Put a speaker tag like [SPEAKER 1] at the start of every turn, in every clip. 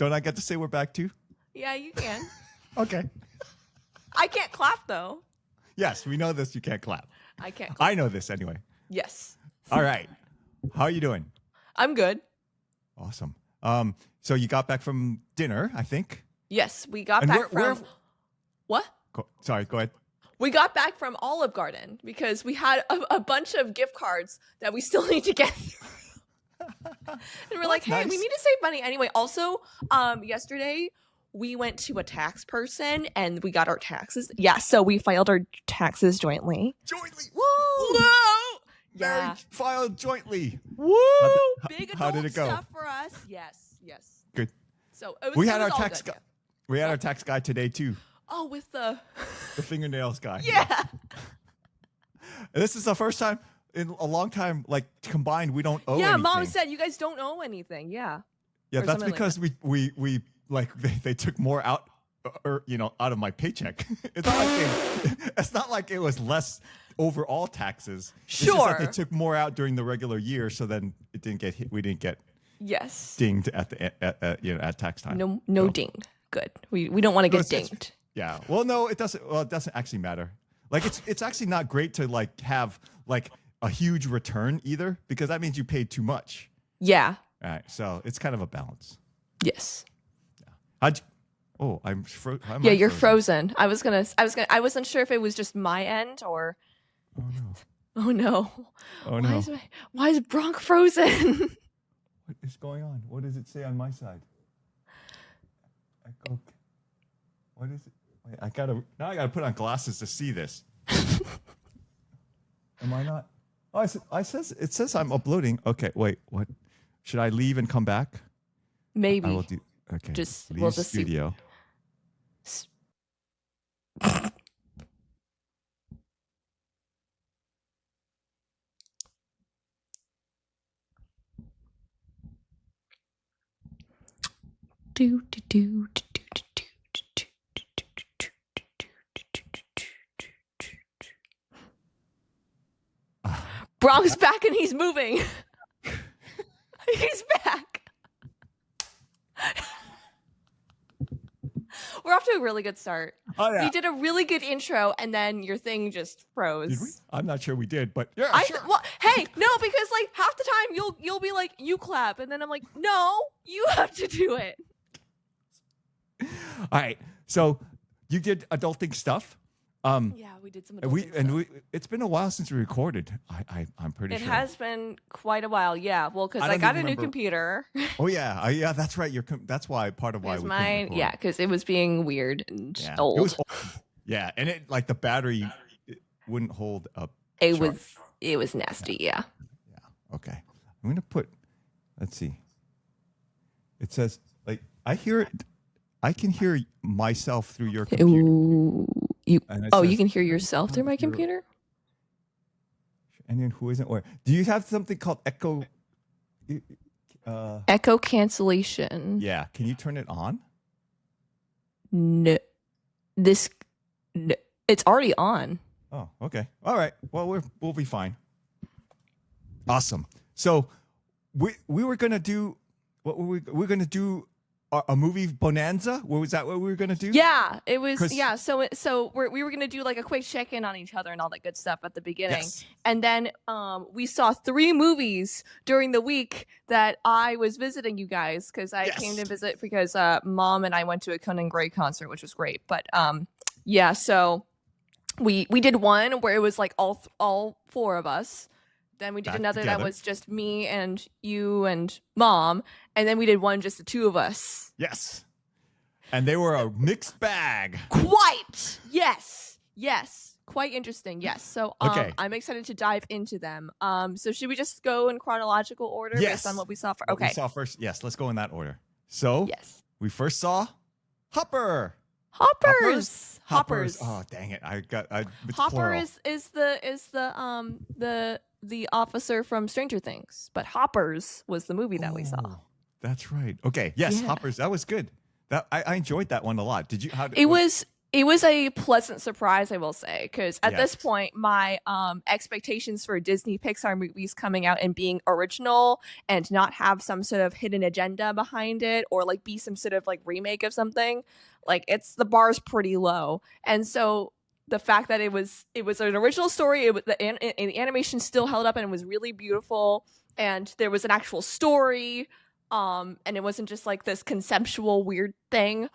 [SPEAKER 1] don't I get to say we're back too?
[SPEAKER 2] Yeah, you can.
[SPEAKER 1] Okay.
[SPEAKER 2] I can't clap though.
[SPEAKER 1] Yes, we know this. You can't clap.
[SPEAKER 2] I can't clap.
[SPEAKER 1] I know this anyway.
[SPEAKER 2] Yes.
[SPEAKER 1] All right. How are you doing?
[SPEAKER 2] I'm good.
[SPEAKER 1] Awesome. So you got back from dinner, I think.
[SPEAKER 2] Yes, we got
[SPEAKER 1] And
[SPEAKER 2] back from what?
[SPEAKER 1] Sorry, go ahead.
[SPEAKER 2] We got back from Olive Garden because we had a bunch of gift cards that we still need to get. And we're like, hey,
[SPEAKER 1] nice.
[SPEAKER 2] we need to save money anyway. Also, yesterday we went to a tax person and we got our taxes. Yeah, so we filed our taxes jointly.
[SPEAKER 1] Jointly.
[SPEAKER 2] Woo!
[SPEAKER 1] Whoa!
[SPEAKER 2] Yeah.
[SPEAKER 1] Marriage filed jointly.
[SPEAKER 2] Woo! Big adult
[SPEAKER 1] how did it go?
[SPEAKER 2] stuff for us. Yes.
[SPEAKER 1] Good.
[SPEAKER 2] So it was,
[SPEAKER 1] We
[SPEAKER 2] it
[SPEAKER 1] had
[SPEAKER 2] was
[SPEAKER 1] our
[SPEAKER 2] all
[SPEAKER 1] tax
[SPEAKER 2] good,
[SPEAKER 1] guy. We had our tax guy today too.
[SPEAKER 2] Oh, with the
[SPEAKER 1] fingernails guy.
[SPEAKER 2] yeah.
[SPEAKER 1] This is the first time in a long time, like combined, we don't owe
[SPEAKER 2] Yeah,
[SPEAKER 1] anything.
[SPEAKER 2] Mom said you guys don't owe anything. Yeah.
[SPEAKER 1] Yeah,
[SPEAKER 2] or
[SPEAKER 1] that's
[SPEAKER 2] something
[SPEAKER 1] because we like they took more out, out of my paycheck. It's not like it was less overall taxes. It's just
[SPEAKER 2] Sure.
[SPEAKER 1] that they took more out during the regular year, so then it didn't get hit. We didn't get
[SPEAKER 2] Yes.
[SPEAKER 1] dinged at tax time.
[SPEAKER 2] No
[SPEAKER 1] So-
[SPEAKER 2] dinged. Good. We don't want to get
[SPEAKER 1] it's-
[SPEAKER 2] dinged.
[SPEAKER 1] Yeah. Well, no, it doesn't. Well, it doesn't actually matter. Like it's actually not great to like have like a huge return either, because that means you paid too much.
[SPEAKER 2] Yeah.
[SPEAKER 1] All right. So it's kind of a balance.
[SPEAKER 2] Yes.
[SPEAKER 1] Oh, I'm
[SPEAKER 2] Yeah, you're frozen. I wasn't sure if it was just my end or.
[SPEAKER 1] Oh no.
[SPEAKER 2] Oh no.
[SPEAKER 1] Oh no.
[SPEAKER 2] Why is Bronk frozen?
[SPEAKER 1] What is going on? What does it say on my side? Echo. What is it? Wait, I gotta put on glasses to see this. Am I not? Oh, it says I'm uploading. Okay, wait. What? Should I leave and come back?
[SPEAKER 2] Maybe.
[SPEAKER 1] I will do. Okay.
[SPEAKER 2] We'll
[SPEAKER 1] Leave
[SPEAKER 2] just
[SPEAKER 1] studio.
[SPEAKER 2] see. Bronk's back and he's moving. He's back. We're off to a really good start.
[SPEAKER 1] Oh yeah.
[SPEAKER 2] We did a really good intro, and then your thing just froze.
[SPEAKER 1] Did we? I'm not sure we did, but yeah, sure.
[SPEAKER 2] Well, hey, no, because like half the time you'll be like, you clap, and then I'm like, no, you have to do it.
[SPEAKER 1] All right. So you did adulting stuff.
[SPEAKER 2] Yeah, we did some.
[SPEAKER 1] It's been a while since we recorded. I'm pretty sure.
[SPEAKER 2] It has been quite a while. Yeah, well, because
[SPEAKER 1] I
[SPEAKER 2] I got
[SPEAKER 1] don't
[SPEAKER 2] a new
[SPEAKER 1] remember.
[SPEAKER 2] computer.
[SPEAKER 1] Oh yeah, yeah. That's right. That's why part of why we couldn't record.
[SPEAKER 2] Yeah, because it was being weird and
[SPEAKER 1] Yeah.
[SPEAKER 2] old.
[SPEAKER 1] It was old. Yeah, and it like the battery it wouldn't hold up.
[SPEAKER 2] It was nasty. Yeah.
[SPEAKER 1] Yeah. Okay. I'm gonna put. Let's see. It says like I hear it. I can hear myself through your computer.
[SPEAKER 2] Ooh, you
[SPEAKER 1] says,
[SPEAKER 2] can hear yourself through my computer?
[SPEAKER 1] And then who isn't? Or do you have something called echo?
[SPEAKER 2] Echo cancellation.
[SPEAKER 1] Yeah. Can you turn it on?
[SPEAKER 2] No, it's already on.
[SPEAKER 1] Oh, okay. All right. Well, we'll be fine. Awesome. So we were gonna do what were we gonna do a movie Bonanza? Was that what we were gonna do?
[SPEAKER 2] Yeah, it was. Yeah, so we were gonna do like a quick check in on each other and all that good stuff at the beginning,
[SPEAKER 1] Yes.
[SPEAKER 2] and then we saw 3 movies during the week that I was visiting you guys because I came to visit because Mom and I went to a Conan Gray concert, which was great. But yeah, so we did one where it was like all 4 of us. Then we did another that was just me and you and Mom. And then we did one just the 2 of us.
[SPEAKER 1] Yes. And they were a mixed bag.
[SPEAKER 2] Quite. Yes. Quite interesting. Yes. So
[SPEAKER 1] Okay.
[SPEAKER 2] I'm excited to dive into them. So should we just go in chronological order based on what we saw?
[SPEAKER 1] What we saw first. Yes, let's go in that order. So we first saw Hopper.
[SPEAKER 2] Hoppers.
[SPEAKER 1] Oh, dang it. It's
[SPEAKER 2] Hopper
[SPEAKER 1] plural.
[SPEAKER 2] is the officer from Stranger Things, but Hoppers was the movie that we saw.
[SPEAKER 1] That's right. Okay. Yes,
[SPEAKER 2] Yeah.
[SPEAKER 1] Hoppers. That was good. That I enjoyed that one a lot. Did you?
[SPEAKER 2] It was It was a pleasant surprise, I will say, because at this
[SPEAKER 1] Yes.
[SPEAKER 2] point, my expectations for Disney Pixar movies coming out and being original and not have some sort of hidden agenda behind it, or like be some sort of like remake of something, like the bar's pretty low. And so the fact that it was an original story, the animation still held up and it was really beautiful, and there was an actual story, and it wasn't just like this conceptual weird thing.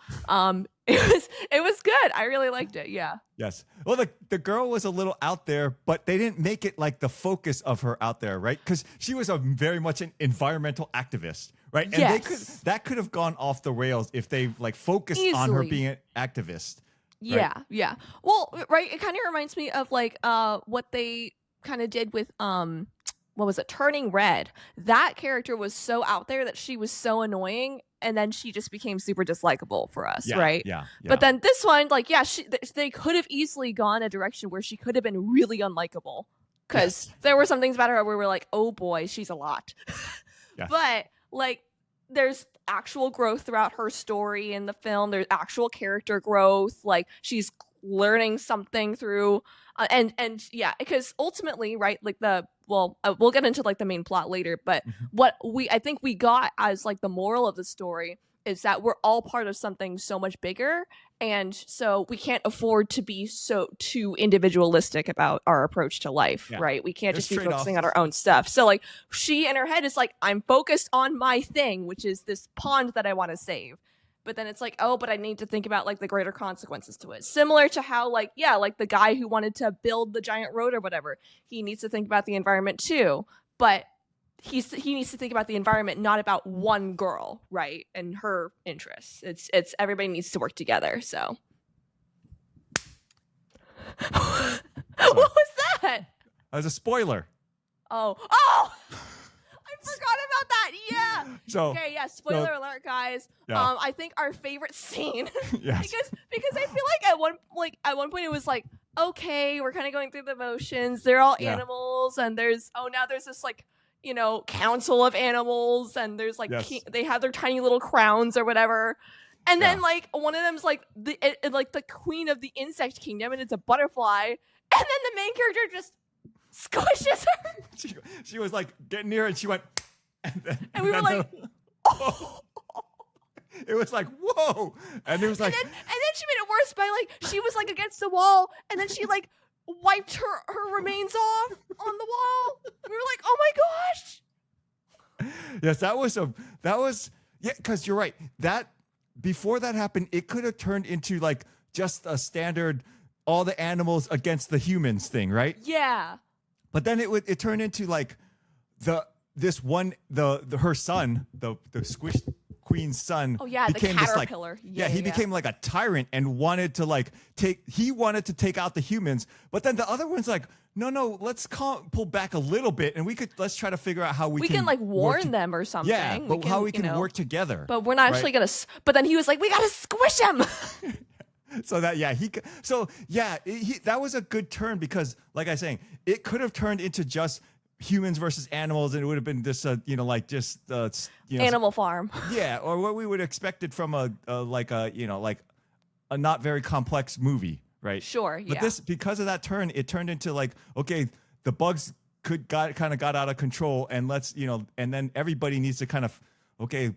[SPEAKER 2] It was good. I really liked it. Yeah.
[SPEAKER 1] Yes. Well, the girl was a little out there, but they didn't make it like the focus of her out there, right? Because she was a very much an environmental activist, right? And
[SPEAKER 2] Yes.
[SPEAKER 1] that could have gone off the rails if they like focused on her
[SPEAKER 2] Easily.
[SPEAKER 1] being an activist.
[SPEAKER 2] Yeah, yeah. Well, right, it kind of reminds me of like what they kind of did with what was it? Turning Red. That character was so out there that she was so annoying, and then she just became super dislikable for us,
[SPEAKER 1] Yeah,
[SPEAKER 2] right?
[SPEAKER 1] yeah, yeah.
[SPEAKER 2] But then this one, like, yeah, they could have easily gone a direction where she could have been really unlikable, because there were some things about her where we were like, oh boy, she's a lot.
[SPEAKER 1] Yeah.
[SPEAKER 2] But like, there's actual growth throughout her story in the film. There's actual character growth. Like, she's learning something through, and yeah, because ultimately, right, like we'll get into like the main plot later, but what I think we got as like the moral of the story is that we're all part of something so much bigger, and so we can't afford to be so too individualistic about our approach to life, right? We can't
[SPEAKER 1] There's
[SPEAKER 2] just be
[SPEAKER 1] trade-offs.
[SPEAKER 2] focusing on our own stuff. So like, she in her head is like, I'm focused on my thing, which is this pond that I want to save. But then it's like, oh, but I need to think about like the greater consequences to it. Similar to how like, yeah, like the guy who wanted to build the giant road or whatever, he needs to think about the environment too. But he needs to think about the environment, not about one girl, right? And her interests. It's everybody needs to work together. So what was that?
[SPEAKER 1] As a spoiler.
[SPEAKER 2] Oh, I forgot about that. Yeah.
[SPEAKER 1] So
[SPEAKER 2] Okay, yeah, spoiler alert, guys.
[SPEAKER 1] Yeah.
[SPEAKER 2] I think our favorite scene
[SPEAKER 1] Yes.
[SPEAKER 2] because I feel like at one point it was like, okay, we're kind of going through the motions. They're all
[SPEAKER 1] Yeah.
[SPEAKER 2] animals, and now there's this like, council of animals, and there's like
[SPEAKER 1] Yes.
[SPEAKER 2] they have their tiny little crowns or whatever. And then like one of them's like the queen of the insect kingdom, and it's a butterfly. And then the main character just squishes her.
[SPEAKER 1] She was like getting near, and she went,
[SPEAKER 2] And we were like,
[SPEAKER 1] oh. It was like, whoa. And it was like,
[SPEAKER 2] and then she made it worse by like, she was like against the wall, and then she like wiped her remains off on the wall. We were like, oh my gosh.
[SPEAKER 1] yes, that was yeah, because you're right. That before that happened, it could have turned into like just a standard all the animals against the humans thing, right?
[SPEAKER 2] Yeah.
[SPEAKER 1] But then it turned into like her son, the squished queen's son.
[SPEAKER 2] Oh yeah,
[SPEAKER 1] became
[SPEAKER 2] the
[SPEAKER 1] this like
[SPEAKER 2] caterpillar.
[SPEAKER 1] he became like a tyrant and wanted to like wanted to take out the humans. But then the other one's like, no, let's pull back a little bit, and let's try to figure out how we
[SPEAKER 2] can like warn them or something.
[SPEAKER 1] Yeah, but how we can work together.
[SPEAKER 2] But we're not actually gonna. But then he was like, we gotta squish him.
[SPEAKER 1] So that that was a good turn, because like I was saying, it could have turned into just humans versus animals, and it would have been this
[SPEAKER 2] Animal Farm.
[SPEAKER 1] Yeah, or what we would expect it from a not very complex movie, right?
[SPEAKER 2] Sure.
[SPEAKER 1] But this, because of that turn, it turned into like, okay, the bugs got out of control, and and then everybody needs to kind of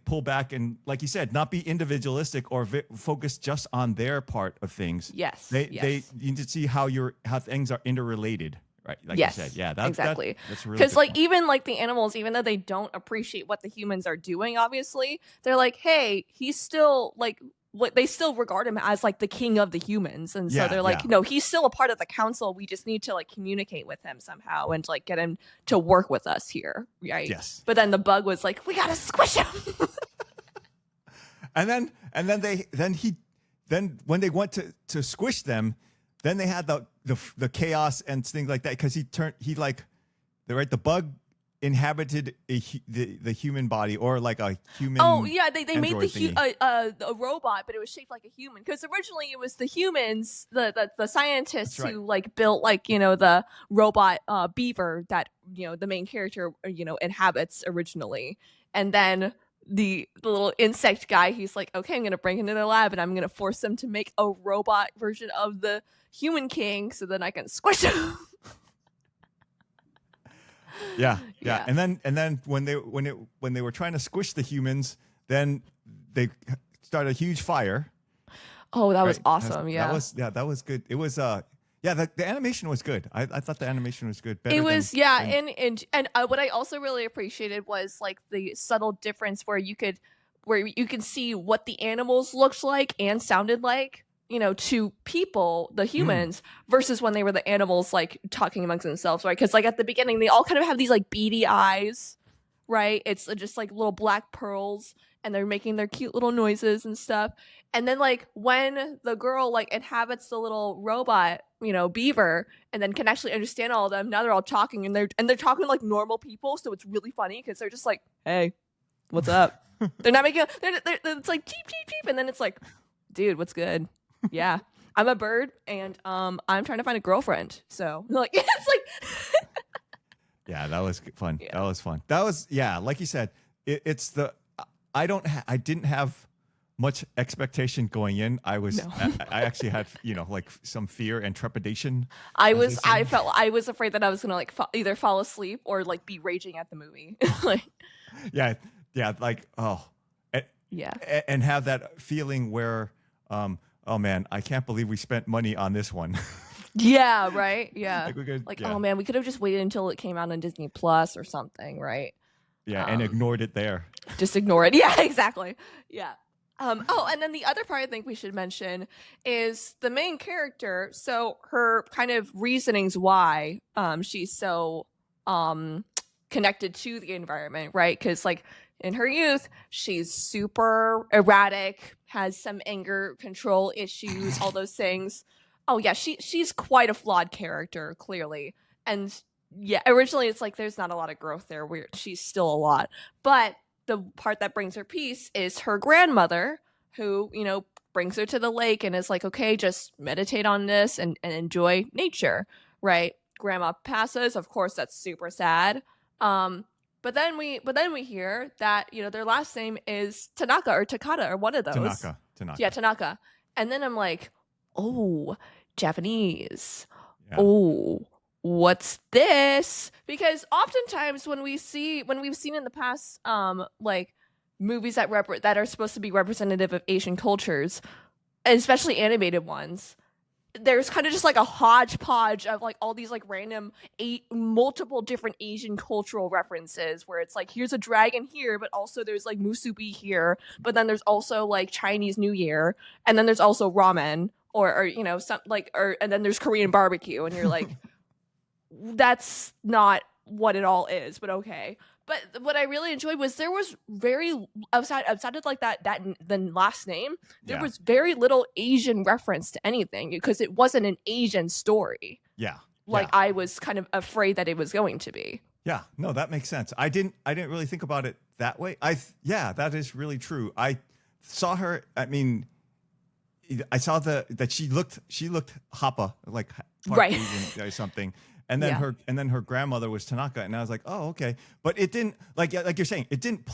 [SPEAKER 1] pull back and, like you said, not be individualistic or focus just on their part of things.
[SPEAKER 2] Yes.
[SPEAKER 1] They need to see how things are interrelated. Right, like
[SPEAKER 2] yes,
[SPEAKER 1] you said, yeah,
[SPEAKER 2] exactly.
[SPEAKER 1] That's really
[SPEAKER 2] because like
[SPEAKER 1] point.
[SPEAKER 2] even like the animals, even though they don't appreciate what the humans are doing, obviously, they're like, hey, he's still like what they still regard him as like the king of the humans, and so they're like, no, he's still a part of the council. We just need to like communicate with him somehow and like get him to work with us here, right?
[SPEAKER 1] Yes.
[SPEAKER 2] But then the bug was like, we gotta squish him.
[SPEAKER 1] and then when they went to squish them, then they had the chaos and things like that, because the bug inhabited the human body, or like a human.
[SPEAKER 2] Oh yeah, they made
[SPEAKER 1] a
[SPEAKER 2] robot, but it was shaped like a human, because originally it was the humans, the scientists who like built like the robot beaver that the main character inhabits originally, and then the little insect guy, he's like, okay, I'm gonna bring him to the lab and I'm gonna force them to make a robot version of the human king so then I can squish him.
[SPEAKER 1] Yeah. And then when they were trying to squish the humans, then they started a huge fire.
[SPEAKER 2] Oh, that was awesome.
[SPEAKER 1] That was good. It was the animation was good. I thought the animation was good.
[SPEAKER 2] It was and what I also really appreciated was like the subtle difference where you can see what the animals looked like and sounded like, to people, the humans, versus when they were the animals like talking amongst themselves, right? Because like at the beginning, they all kind of have these like beady eyes, right? It's just like little black pearls, and they're making their cute little noises and stuff. And then like when the girl like inhabits the little robot, beaver, and then can actually understand all of them, now they're all talking and they're talking like normal people, so it's really funny because they're just like, hey, what's up? They're not making it's like cheep cheep cheep, and then it's like, dude, what's good? Yeah, I'm a bird and I'm trying to find a girlfriend, so like it's like
[SPEAKER 1] yeah, that was fun.
[SPEAKER 2] Yeah.
[SPEAKER 1] That was fun. That was like you said, it's the I didn't have much expectation going in. I actually had like some fear and trepidation.
[SPEAKER 2] I was afraid that I was gonna like either fall asleep or like be raging at the movie. Like
[SPEAKER 1] yeah like and have that feeling where oh man, I can't believe we spent money on this one.
[SPEAKER 2] Yeah, right. Yeah,
[SPEAKER 1] like
[SPEAKER 2] oh man, we could have just waited until it came out on Disney Plus or something, right?
[SPEAKER 1] Yeah, and ignored it there.
[SPEAKER 2] Just ignore it. Yeah, exactly. Yeah. And then the other part I think we should mention is the main character. So her kind of reasonings why she's so connected to the environment, right? Because like in her youth, she's super erratic, has some anger control issues, all those things. Oh yeah, she's quite a flawed character, clearly. And yeah, originally it's like there's not a lot of growth there where she's still a lot. But the part that brings her peace is her grandmother, who, brings her to the lake and is like, okay, just meditate on this and enjoy nature, right? Grandma passes, of course, that's super sad. But then we hear that, their last name is Tanaka or Takata or one of those.
[SPEAKER 1] Tanaka.
[SPEAKER 2] Yeah, Tanaka. And then I'm like, oh, Japanese.
[SPEAKER 1] Yeah.
[SPEAKER 2] Oh, what's this? Because oftentimes when we've seen in the past like movies that are supposed to be representative of Asian cultures, especially animated ones, there's kind of just like a hodgepodge of like all these like random multiple different Asian cultural references where it's like, here's a dragon here, but also there's like musubi here, but then there's also like Chinese New Year, and then there's also ramen or some like and then there's Korean barbecue, and you're like that's not what it all is, but okay. But what I really enjoyed was there was very outside of like that the last name, there was very little Asian reference to anything because it wasn't an Asian story.
[SPEAKER 1] Yeah.
[SPEAKER 2] I was kind of afraid that it was going to be.
[SPEAKER 1] Yeah, no, that makes sense. I didn't really think about it that way. That is really true. I saw her. I mean, I saw that she looked Hapa, like part Asian or something. And then her grandmother was Tanaka, and I was like, oh, okay. But it didn't like you're saying, it didn't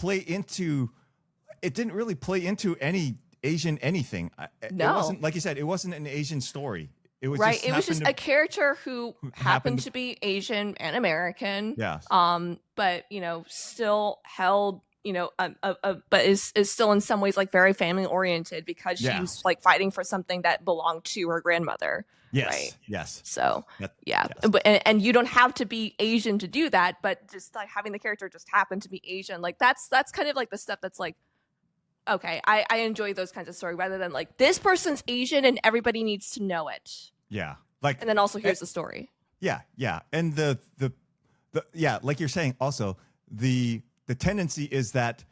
[SPEAKER 1] really play into any Asian anything.
[SPEAKER 2] No.
[SPEAKER 1] It wasn't, like you said, it wasn't an Asian story. It was
[SPEAKER 2] right. It was just a character who happened to be Asian and American.
[SPEAKER 1] Yeah.
[SPEAKER 2] But still held, but is still in some ways like very family oriented because she was like fighting for something that belonged to her grandmother.
[SPEAKER 1] Yes.
[SPEAKER 2] Right.
[SPEAKER 1] Yes.
[SPEAKER 2] So
[SPEAKER 1] yes.
[SPEAKER 2] But and you don't have to be Asian to do that, but just like having the character just happen to be Asian, like that's kind of like the stuff that's like, okay, I enjoy those kinds of stories rather than like this person's Asian and everybody needs to know it.
[SPEAKER 1] Yeah. Like, and
[SPEAKER 2] then also here's the story.
[SPEAKER 1] Yeah. Yeah. And the like you're saying also the tendency is that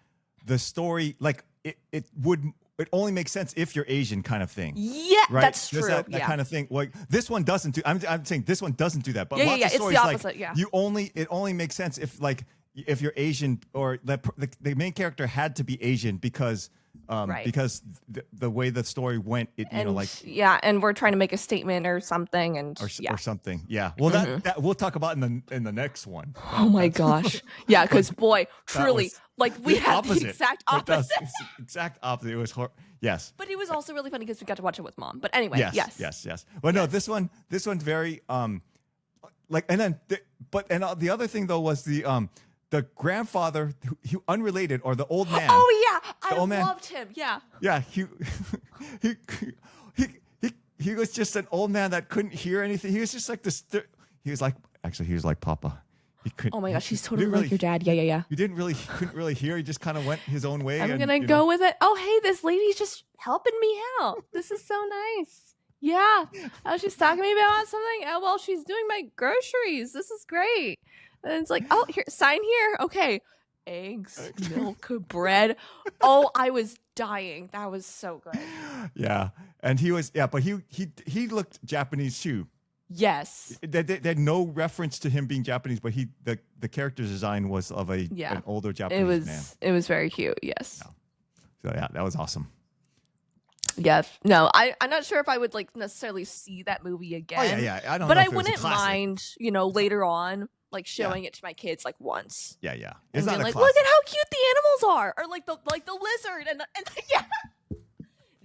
[SPEAKER 1] the story, like it only makes sense if you're Asian, kind of thing.
[SPEAKER 2] Yeah,
[SPEAKER 1] right?
[SPEAKER 2] that's true.
[SPEAKER 1] That kind of thing. Like this one doesn't do. I'm saying this one doesn't do that. But lots of
[SPEAKER 2] it's
[SPEAKER 1] stories,
[SPEAKER 2] the opposite.
[SPEAKER 1] Like, it only makes sense if you're Asian, or the main character had to be Asian because the way the story went,
[SPEAKER 2] and we're trying to make a statement or something, or
[SPEAKER 1] something. Yeah. Well, that we'll talk about in the next one.
[SPEAKER 2] Oh my gosh. Yeah, because boy, truly, Like we had the
[SPEAKER 1] opposite.
[SPEAKER 2] exact
[SPEAKER 1] But that's
[SPEAKER 2] opposite.
[SPEAKER 1] it's the exact opposite. It was yes.
[SPEAKER 2] But it was also really funny because we got to watch it with mom. But anyway,
[SPEAKER 1] Yes. Well, no, this one's very like, and then the other thing though was the grandfather, who unrelated, or the old man.
[SPEAKER 2] Oh yeah, I
[SPEAKER 1] old man.
[SPEAKER 2] loved him. Yeah.
[SPEAKER 1] Yeah, he he was just an old man that couldn't hear anything. He was just like this. He was like Papa. He couldn't.
[SPEAKER 2] Oh my gosh, he's totally
[SPEAKER 1] really,
[SPEAKER 2] like your dad. Yeah.
[SPEAKER 1] He couldn't really hear. He just kind of went his own way.
[SPEAKER 2] I'm gonna go with it. Oh hey, this lady's just helping me out. This is so nice. Yeah. Oh, she's talking to me about something. Oh well, she's doing my groceries. This is great. And it's like, oh, here, sign here. Okay. Eggs, milk, bread. Oh, I was dying. That was so good.
[SPEAKER 1] Yeah, and he was but he looked Japanese too.
[SPEAKER 2] Yes.
[SPEAKER 1] They had no reference to him being Japanese, but the character's design was of an older Japanese man.
[SPEAKER 2] It was very cute. Yes.
[SPEAKER 1] Yeah. So yeah, that was awesome.
[SPEAKER 2] Yes. No, I'm not sure if I would like necessarily see that movie again.
[SPEAKER 1] Oh yeah. I don't.
[SPEAKER 2] But
[SPEAKER 1] know
[SPEAKER 2] I
[SPEAKER 1] if it was a
[SPEAKER 2] wouldn't
[SPEAKER 1] classic.
[SPEAKER 2] mind, later on, like showing it to my kids like once.
[SPEAKER 1] Yeah.
[SPEAKER 2] And
[SPEAKER 1] It's not
[SPEAKER 2] being
[SPEAKER 1] a
[SPEAKER 2] like,
[SPEAKER 1] classic.
[SPEAKER 2] look at how cute the animals are, or like the lizard and yeah.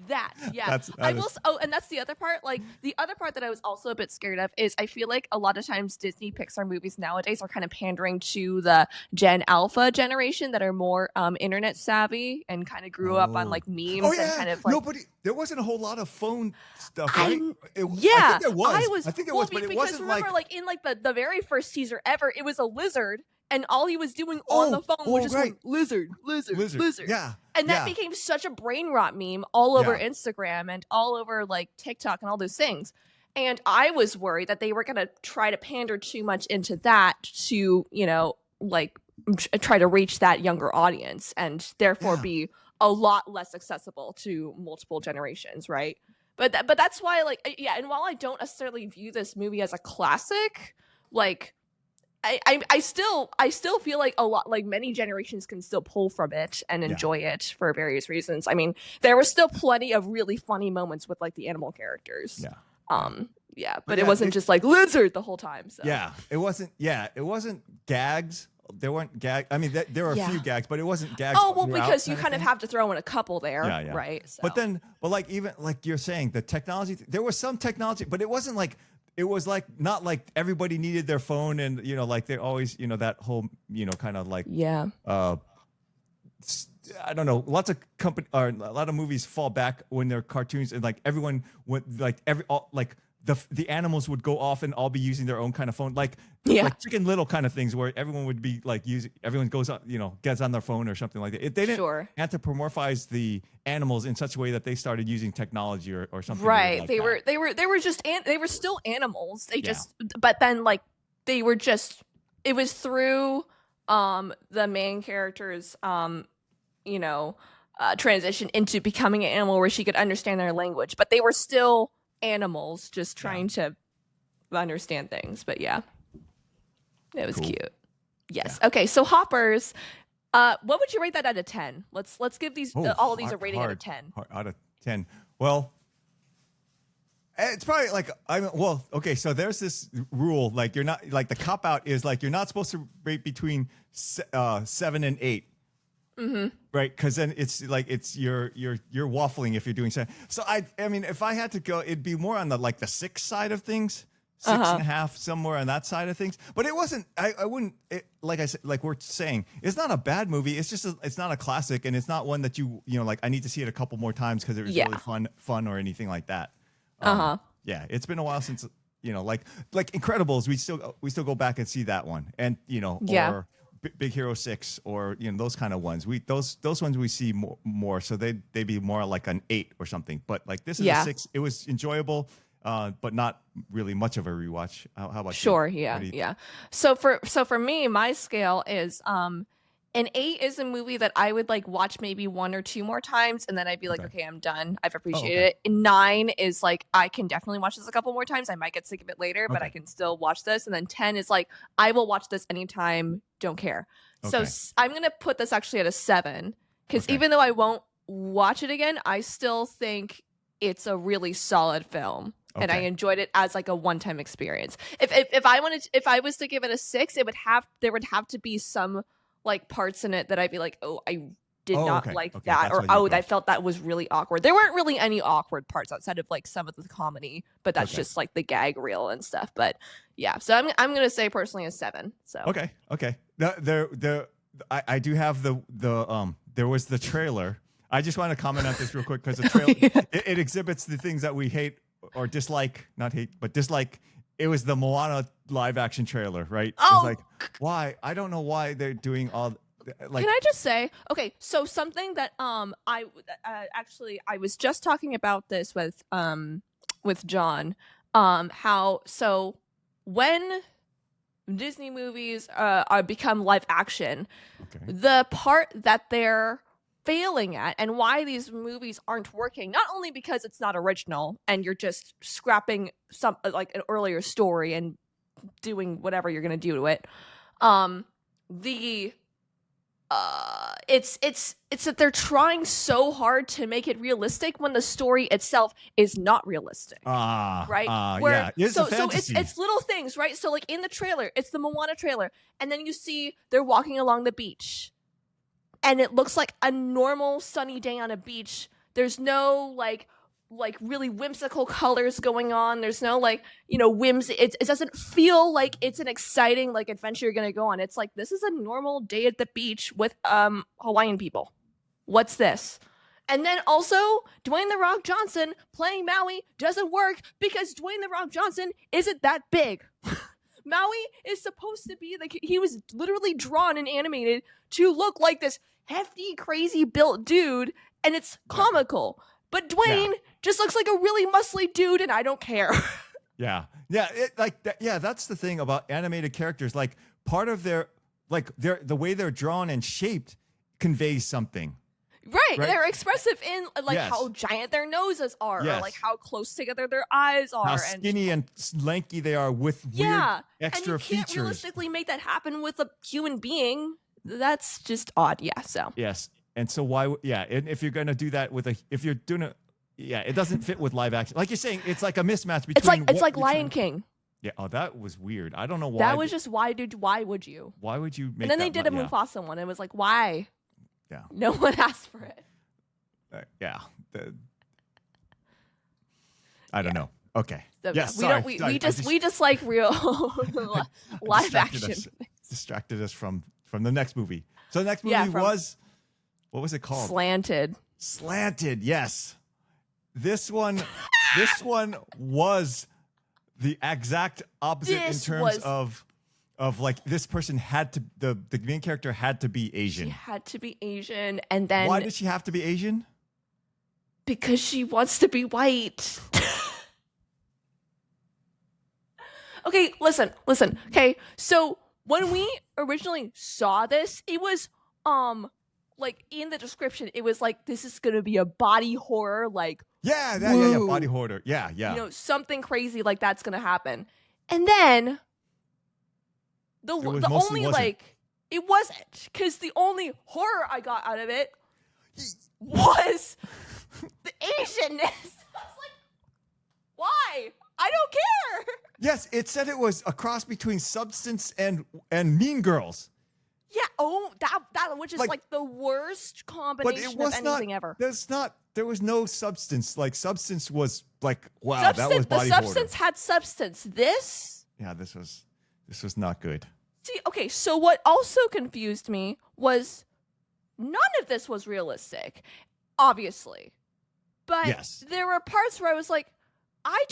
[SPEAKER 2] That, yeah. And that's the other part. Like the other part that I was also a bit scared of is I feel like a lot of times Disney Pixar movies nowadays are kind of pandering to the Gen Alpha generation that are more internet savvy and kind of grew up on like memes and kind of like.
[SPEAKER 1] There wasn't a whole lot of phone stuff, right?
[SPEAKER 2] I
[SPEAKER 1] think there was. I think there was, but it
[SPEAKER 2] because
[SPEAKER 1] wasn't
[SPEAKER 2] remember, like in like the very first teaser ever, it was a lizard. And all he was doing on the phone was just going, lizard.
[SPEAKER 1] Yeah.
[SPEAKER 2] And that became such a brain rot meme all over Instagram and all over like TikTok and all those things. And I was worried that they were going to try to pander too much into that to, like try to reach that younger audience and therefore be a lot less accessible to multiple generations, right? But that's why, like, and while I don't necessarily view this movie as a classic, like, I still feel like a lot, like many generations can still pull from it and enjoy it for various reasons. I mean, there were still plenty of really funny moments with like the animal characters. But it wasn't just like lizard the whole time. So.
[SPEAKER 1] It wasn't gags. There weren't gags. I mean, there were a few gags, but it wasn't gags.
[SPEAKER 2] Oh well, because you kind of have to throw in a couple there, right? So.
[SPEAKER 1] But like even like you're saying, the technology. There was some technology, but it wasn't like. It was like not like everybody needed their phone and like they always that whole kind of like I don't know, lots of a lot of movies fall back when they're cartoons and like everyone went like the animals would go off and all be using their own kind of phone like Chicken Little kind of things where everyone would be like everyone goes on gets on their phone or something like that. They didn't anthropomorphize the animals in such a way that they started using technology or something.
[SPEAKER 2] Right.
[SPEAKER 1] Like
[SPEAKER 2] they were still animals. They just but then like they were just it was through the main character's transition into becoming an animal where she could understand their language, but they were still animals just trying to understand things. But it was cute. Yes. Okay, so Hoppers, what would you rate that out of 10? Let's give these all of these a rating out of 10.
[SPEAKER 1] Out of 10. Well, it's probably like okay, so there's this rule like you're not like the cop out is like you're not supposed to rate between 7 and 8. Mm-hmm. Right, because then it's like you're waffling if you're doing so. So I mean, if I had to go, it'd be more on the 6 side of things, 6.5 somewhere on that side of things. But it wasn't. I wouldn't. Like I said, like we're saying, it's not a bad movie. It's just it's not a classic, and it's not one that like I need to see it a couple more times because it was really fun or anything like that. Yeah, it's been a while since like Incredibles. We still go back and see that one, and or Big Hero 6 or those kind of ones. Those ones we see more, so they'd be more like an 8 or something. But like this is a 6. It was enjoyable, but not really much of a rewatch. How about
[SPEAKER 2] you?
[SPEAKER 1] Yeah.
[SPEAKER 2] So for me, my scale is an 8 is a movie that I would like watch maybe 1 or 2 more times, and then I'd be like, okay, I'm done. I've appreciated it. 9 is like I can definitely watch this a couple more times. I might get sick of it later, but I can still watch this. And then 10 is like I will watch this anytime. Don't care. So I'm gonna put this actually at a 7 because even though I won't watch it again, I still think it's a really solid film. And I enjoyed it as like a one-time experience. If I was to give it a 6, there would have to be some like parts in it that I'd be like, oh, I did
[SPEAKER 1] Oh,
[SPEAKER 2] not
[SPEAKER 1] okay,
[SPEAKER 2] like
[SPEAKER 1] okay,
[SPEAKER 2] that,
[SPEAKER 1] that's
[SPEAKER 2] or
[SPEAKER 1] what you
[SPEAKER 2] oh, I
[SPEAKER 1] thought.
[SPEAKER 2] felt that was really awkward. There weren't really any awkward parts outside of like some of the comedy, but that's
[SPEAKER 1] Okay.
[SPEAKER 2] just like the gag reel and stuff. But yeah, so I'm gonna say personally a 7. So
[SPEAKER 1] Okay. I do have the there was the trailer. I just want to comment on this real quick because the trailer it exhibits the things that we hate or dislike, not hate, but dislike. It was the Moana live action trailer, right?
[SPEAKER 2] Oh.
[SPEAKER 1] It's like, why? I don't know why they're doing all like.
[SPEAKER 2] Can I just say, okay, so something that I actually I was just talking about this with John, how so when Disney movies are become live action,
[SPEAKER 1] Okay.
[SPEAKER 2] the part that they're failing at and why these movies aren't working, not only because it's not original and you're just scrapping some like an earlier story and doing whatever you're gonna do to it, it's that they're trying so hard to make it realistic when the story itself is not realistic. Right?
[SPEAKER 1] Yeah. It's
[SPEAKER 2] so
[SPEAKER 1] a fantasy.
[SPEAKER 2] it's little things, right? So like in the trailer, it's the Moana trailer, and then you see they're walking along the beach, and it looks like a normal sunny day on a beach. There's no like really whimsical colors going on. There's no like, whims. It doesn't feel like it's an exciting like adventure you're gonna go on. It's like, this is a normal day at the beach with Hawaiian people. What's this? And then also Dwayne The Rock Johnson playing Maui doesn't work because Dwayne The Rock Johnson isn't that big. Maui is supposed to be like, he was literally drawn and animated to look like this hefty, crazy built dude, and it's comical. But Dwayne just looks like a really muscly dude, and I don't care.
[SPEAKER 1] Yeah. That's the thing about animated characters. Like part of the way they're drawn and shaped conveys something.
[SPEAKER 2] Right. They're expressive in like how giant their noses are, or like how close together their eyes are,
[SPEAKER 1] how skinny and lanky they are with weird extra features. And you can't
[SPEAKER 2] realistically make that happen with a human being. That's just odd. Yeah. So
[SPEAKER 1] yes. And so why? Yeah. And if you're gonna do that if you're doing it, it doesn't fit with live action. Like you're saying, it's like a mismatch between.
[SPEAKER 2] It's like Lion King.
[SPEAKER 1] Yeah. Oh, that was weird. I don't know why.
[SPEAKER 2] That was just why would you?
[SPEAKER 1] Why would you make?
[SPEAKER 2] And then they did a Mufasa one. It was like, why?
[SPEAKER 1] Yeah.
[SPEAKER 2] No one asked for it.
[SPEAKER 1] I don't know. Okay.
[SPEAKER 2] So,
[SPEAKER 1] yes.
[SPEAKER 2] We just like real live action.
[SPEAKER 1] Distracted us from the next movie. So the next movie was, what was it called?
[SPEAKER 2] Slanted.
[SPEAKER 1] Slanted. Yes. This one was the exact opposite in terms of like this person had to the main character had to be Asian.
[SPEAKER 2] She had to be Asian, and then
[SPEAKER 1] why did she have to be Asian?
[SPEAKER 2] Because she wants to be white. Okay, listen. Okay, so when we originally saw this, it was like in the description, it was like, this is gonna be a body horror, like
[SPEAKER 1] body horror,
[SPEAKER 2] something crazy like that's gonna happen, and then the only like it wasn't, because the only horror I got out of it was the Asianness. I was like, why? I don't care.
[SPEAKER 1] Yes, it said it was a cross between Substance and Mean Girls.
[SPEAKER 2] Yeah. Oh, that which is like the worst combination of anything ever.
[SPEAKER 1] There was no substance. Like Substance was like, wow, that was body horror.
[SPEAKER 2] The Substance had substance. This
[SPEAKER 1] was not good.
[SPEAKER 2] See, okay, so what also confused me was none of this was realistic, obviously. But there were parts where I was like, I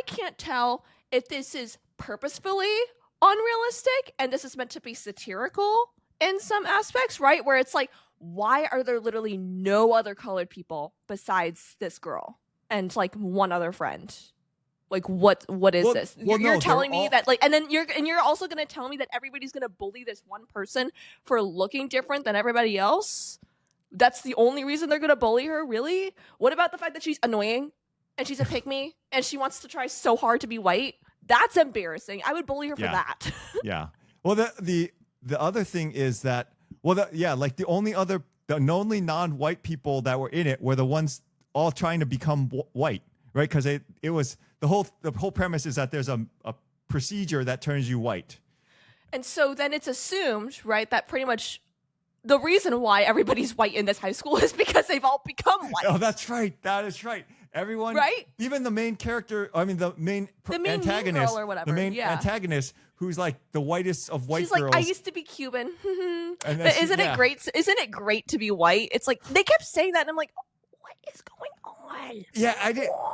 [SPEAKER 2] can't tell if this is purposefully unrealistic and this is meant to be satirical in some aspects, right? Where it's like, why are there literally no other colored people besides this girl and like one other friend? Like, what is this? You're telling me that, like, and then you're also gonna tell me that everybody's gonna bully this one person for looking different than everybody else? That's the only reason they're gonna bully her? Really? What about the fact that she's annoying and she's a picme and she wants to try so hard to be white? That's embarrassing. I would bully her for that.
[SPEAKER 1] Yeah. Well, the other thing is that, like the only non-white people that were in it were the ones all trying to become white, right? Because it was the whole premise is that there's a procedure that turns you white.
[SPEAKER 2] And so then it's assumed, right, that pretty much the reason why everybody's white in this high school is because they've all become white.
[SPEAKER 1] Oh, that's right. That is right. Everyone,
[SPEAKER 2] right?
[SPEAKER 1] Even the main character. I mean, the main
[SPEAKER 2] antagonist, mean girl or whatever.
[SPEAKER 1] The main antagonist, who's like the whitest of white girls.
[SPEAKER 2] She's like, I used to be Cuban. But isn't it great? Isn't it great to be white? It's like they kept saying that, and I'm like, what is going on?
[SPEAKER 1] Yeah,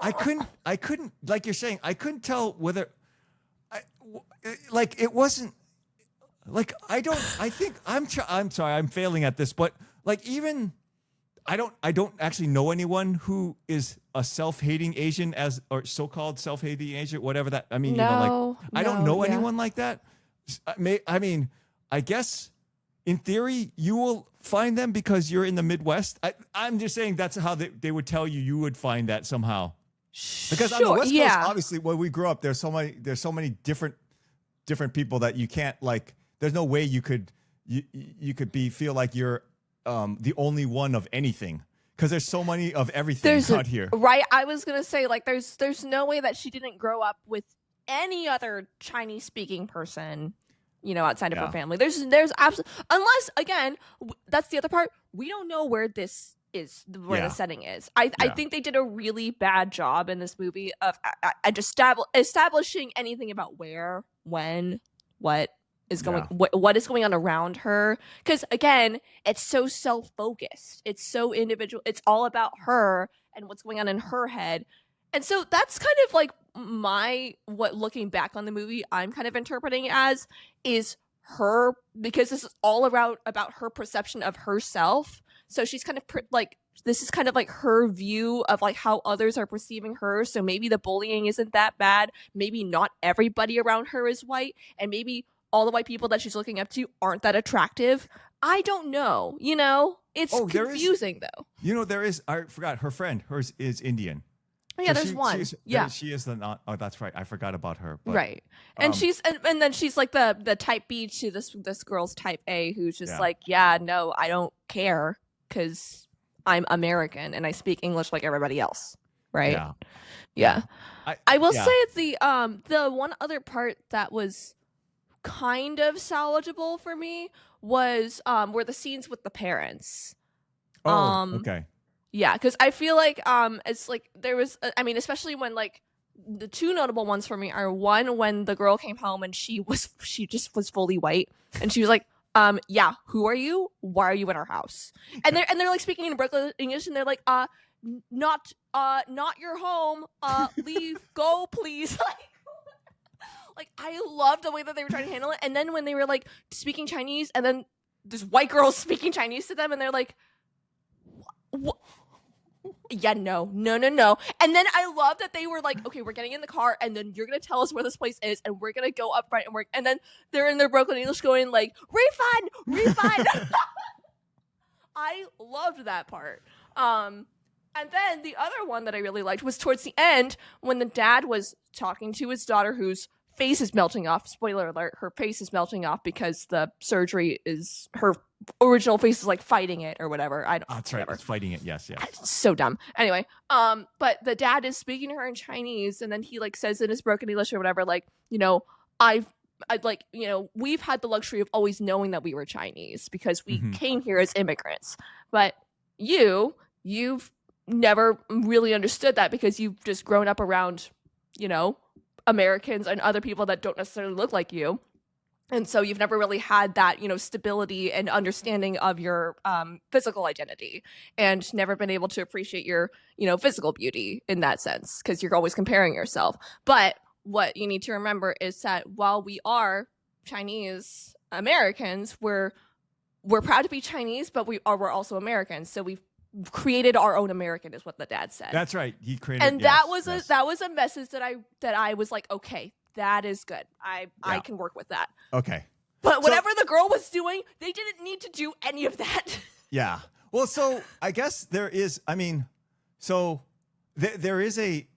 [SPEAKER 1] I couldn't. Like you're saying, I couldn't tell whether, like it wasn't. Like I think I'm sorry, I'm failing at this, but like even I don't actually know anyone who is a self-hating Asian or so-called self-hating Asian, whatever that. I mean, I don't know anyone like that. I mean, I guess in theory you will find them because you're in the Midwest. I'm just saying that's how they would tell you would find that somehow. Because on the West Coast, obviously, when we grew up, there's so many different people that you can't like. There's no way you could feel like you're the only one of anything because there's so many of everything out here.
[SPEAKER 2] Right. I was gonna say like there's no way that she didn't grow up with any other Chinese speaking person, outside of her family. There's absolutely, unless again, that's the other part. We don't know where this is, where the setting is. I think they did a really bad job in this movie of establishing anything about where, when, what is going what is going on around her, because again it's so self-focused, it's so individual, it's all about her and what's going on in her head. And so that's kind of like what looking back on the movie I'm kind of interpreting as is her, because this is all about her perception of herself. So she's kind of this is kind of like her view of like how others are perceiving her. So maybe the bullying isn't that bad, maybe not everybody around her is white, and maybe all the white people that she's looking up to aren't that attractive. I don't know. It's confusing though.
[SPEAKER 1] There is. I forgot her friend. Hers is Indian.
[SPEAKER 2] Oh, yeah, there's one.
[SPEAKER 1] She is the not. Oh, that's right. I forgot about her. But,
[SPEAKER 2] right, and she's and then she's like the type B to this girl's type A, who's just like, no, I don't care because I'm American and I speak English like everybody else. Right. Yeah. I will say the one other part that was kind of salvageable for me was were the scenes with the parents.
[SPEAKER 1] Okay.
[SPEAKER 2] Yeah, because I feel like it's like there was especially when like the two notable ones for me are one when the girl came home and she just was fully white and she was like who are you, why are you in our house, and they're like speaking in broken English and they're like not your home, leave, go please. Like, I loved the way that they were trying to handle it. And then when they were, like, speaking Chinese, and then there's white girls speaking Chinese to them, and they're like, what? Yeah, no. And then I love that they were like, okay, we're getting in the car, and then you're going to tell us where this place is, and we're going to go up front, and then they're in their broken English going, like, refund! I loved that part. And then the other one that I really liked was towards the end, when the dad was talking to his daughter, whose face is melting off. Spoiler alert, her face is melting off because the surgery is, her original face is like fighting it or whatever.
[SPEAKER 1] That's right. It's fighting it. Yes.
[SPEAKER 2] It's so dumb. Anyway, but the dad is speaking to her in Chinese, and then he like says in his broken English or whatever, like, I'd like, we've had the luxury of always knowing that we were Chinese because we came here as immigrants. But you've never really understood that because you've just grown up around, Americans and other people that don't necessarily look like you. And so you've never really had that, stability and understanding of your physical identity, and never been able to appreciate your, physical beauty in that sense, because you're always comparing yourself. But what you need to remember is that while we are Chinese Americans, we're proud to be Chinese, but we're also Americans. So we've created our own American, is what the dad said.
[SPEAKER 1] That's right. He created,
[SPEAKER 2] and that was a message that I was like, okay, that is good. I can work with that.
[SPEAKER 1] Okay.
[SPEAKER 2] But whatever the girl was doing, they didn't need to do any of that.
[SPEAKER 1] Yeah. Well, so I guess there is. I mean, so there is a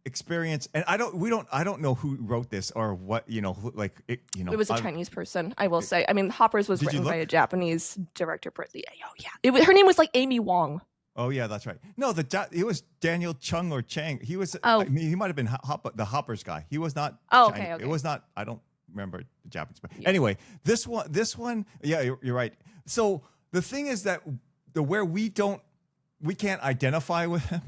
[SPEAKER 1] experience, and I don't know who wrote this or what.
[SPEAKER 2] It was a Chinese person. I will say. I mean, Hoppers was written by a Japanese director. Yeah. Her name was like Amy Wong.
[SPEAKER 1] Oh yeah, that's right. No, it was Daniel Chung or Chang. He was.
[SPEAKER 2] Oh.
[SPEAKER 1] I mean, he might have been the Hoppers guy. He was not.
[SPEAKER 2] Oh,
[SPEAKER 1] Chinese.
[SPEAKER 2] okay.
[SPEAKER 1] It was not. I don't remember the Japanese. Yeah. Anyway, this one. Yeah, you're right. So the thing is that where we can't identify with him.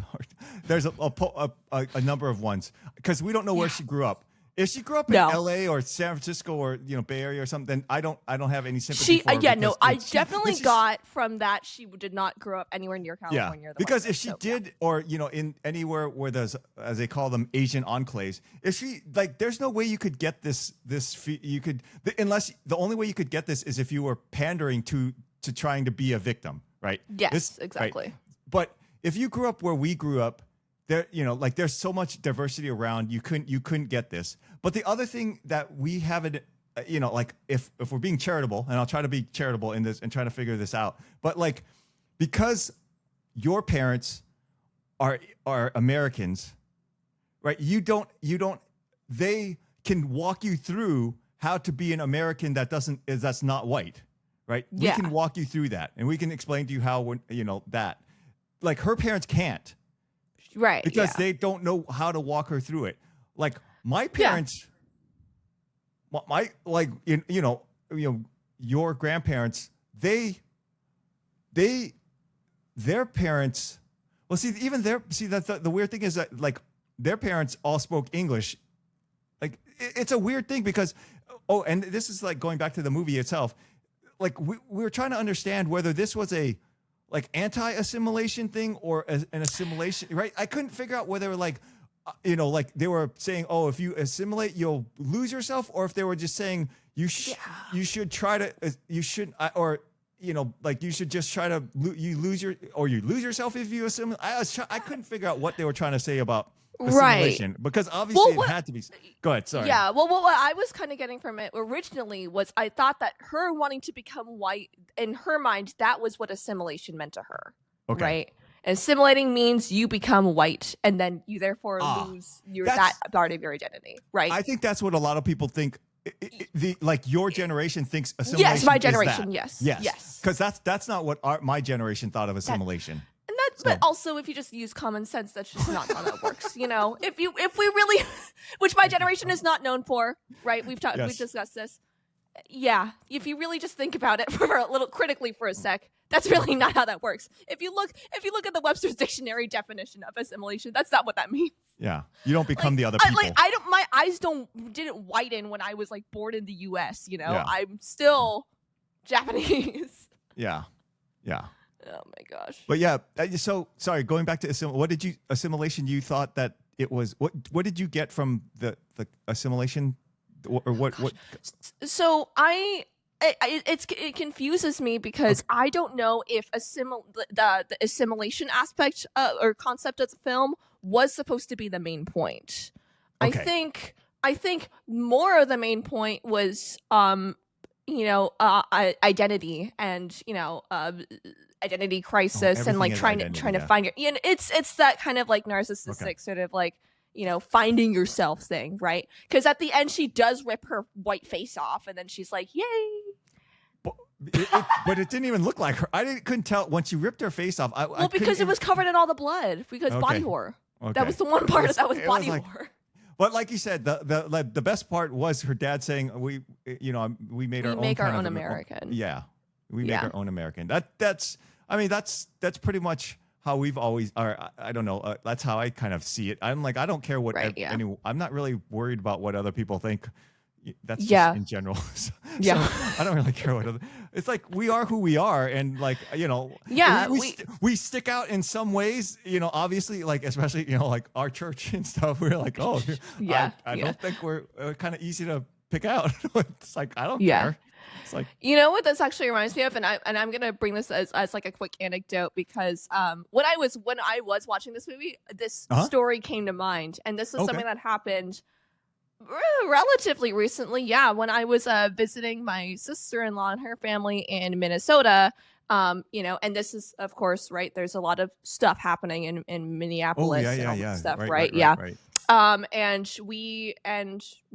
[SPEAKER 1] There's a number of ones because we don't know where she grew up. If she grew up in L.A. or San Francisco or Bay Area or something, then I don't have any sympathy for her.
[SPEAKER 2] I definitely got from that she did not grow up anywhere near California.
[SPEAKER 1] Yeah, because if she did, or in anywhere where there's, as they call them, Asian enclaves, if she there's no way you could get this. You could unless the only way you could get this is if you were pandering to trying to be a victim, right?
[SPEAKER 2] Yes, exactly.
[SPEAKER 1] Right? But if you grew up where we grew up, there, there's so much diversity around. You couldn't get this. But the other thing that we haven't, if we're being charitable, and I'll try to be charitable in this and trying to figure this out. But because your parents are Americans, right? They can walk you through how to be an American that's not white, right?
[SPEAKER 2] Yeah.
[SPEAKER 1] We can walk you through that, and we can explain to you how that. Her parents can't.
[SPEAKER 2] Right.
[SPEAKER 1] Because they don't know how to walk her through it. My parents, your grandparents, their parents, that's the weird thing is that their parents all spoke English. It's a weird thing because, and this is going back to the movie itself. We were trying to understand whether this was a anti-assimilation thing or an assimilation, right? I couldn't figure out whether they were saying, oh, if you assimilate, you'll lose yourself, or if they were just saying you should try to, you should, or you should just try to you lose yourself if you assimilate. I couldn't figure out what they were trying to say about assimilation because obviously it had to be. Go ahead, sorry.
[SPEAKER 2] Yeah, well, what I was kind of getting from it originally was I thought that her wanting to become white, in her mind, that was what assimilation meant to her. Okay. Right? Assimilating means you become white, and then you therefore lose that part of your identity, right?
[SPEAKER 1] I think that's what a lot of people think. Your generation thinks assimilation.
[SPEAKER 2] Yes, my generation.
[SPEAKER 1] Is
[SPEAKER 2] that.
[SPEAKER 1] Yes. Because that's not what my generation thought of assimilation.
[SPEAKER 2] But also, if you just use common sense, that's just not how that works. If we really, which my generation is not known for, right? We've discussed this. Yeah, if you really just think about it for a little critically for a sec, that's really not how that works. If you look at the Webster's dictionary definition of assimilation, that's not what that means.
[SPEAKER 1] Yeah, you don't become the other people.
[SPEAKER 2] My eyes didn't widen when I was born in the U.S. I'm still Japanese.
[SPEAKER 1] Yeah.
[SPEAKER 2] Oh my gosh.
[SPEAKER 1] But yeah, so sorry, going back to assimilation, you thought that it was, what did you get from the assimilation or what?
[SPEAKER 2] So it confuses me because I don't know if the assimilation aspect or concept of the film was supposed to be the main point. Okay. I think more of the main point was identity and identity crisis and trying to find your it's that kind of narcissistic sort of finding yourself thing, right? Because at the end she does rip her white face off and then she's like, yay.
[SPEAKER 1] But it didn't even look like her. Couldn't tell when she ripped her face off.
[SPEAKER 2] Because it was covered in all the blood because body horror. That was the one part that was body horror.
[SPEAKER 1] But like you said, the best part was her dad saying, "We made our own American." Yeah, we make our own American. That's pretty much how we've always. Or I don't know. That's how I kind of see it. I'm I don't care what. I'm not really worried about what other people think. That's just in general. So I don't really care what other. It's we are who we are, and we stick out in some ways. Obviously, especially our church and stuff. We're I don't think we're kind of easy to pick out. It's I don't care. It's
[SPEAKER 2] what this actually reminds me of, and I'm gonna bring this as a quick anecdote because when I was watching this movie, this story came to mind, and this is something that happened relatively recently, when I was visiting my sister-in-law and her family in Minnesota, and this is of course right. There's a lot of stuff happening in Minneapolis and all that stuff, right? And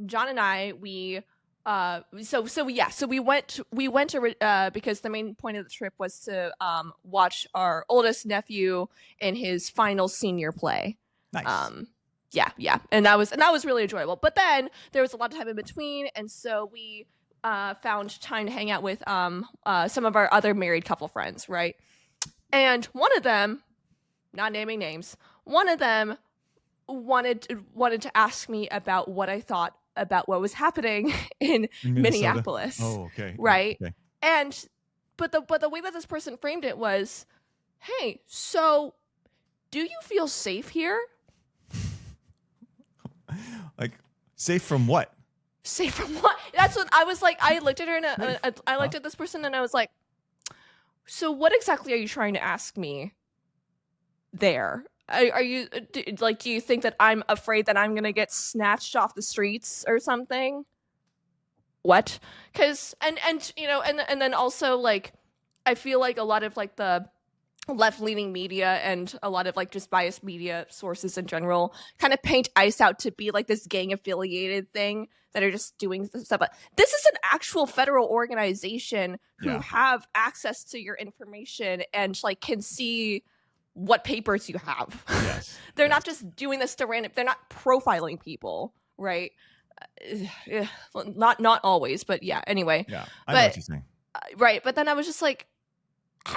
[SPEAKER 2] John and I we went to because the main point of the trip was to watch our oldest nephew in his final senior play.
[SPEAKER 1] Nice.
[SPEAKER 2] Yeah, and that was really enjoyable. But then there was a lot of time in between, and so we found time to hang out with some of our other married couple friends, right? And one of them, not naming names, one of them wanted to ask me about what I thought about what was happening in Minneapolis.
[SPEAKER 1] Oh, okay.
[SPEAKER 2] Right.
[SPEAKER 1] Okay.
[SPEAKER 2] And but the way that this person framed it was, hey, so do you feel safe here?
[SPEAKER 1] Like, safe from what?
[SPEAKER 2] Safe from what? That's what I was like. I looked at her and I looked at this person and I was like, so what exactly are you trying to ask me there? Are you like, do you think that I'm afraid that I'm going to get snatched off the streets or something? What? Because, and you know, and then also, like, I feel like a lot of, like, the left-leaning media and a lot of, like, just biased media sources in general kind of paint ICE out to be, like, this gang-affiliated thing that are just doing stuff. But this is an actual federal organization who have access to your information and, like, can see what papers you have.
[SPEAKER 1] Yes.
[SPEAKER 2] They're not just doing this to random. They're not profiling people, right? Well, not always, but yeah. Anyway.
[SPEAKER 1] Yeah, I know what you're saying.
[SPEAKER 2] Right, but then I was just like,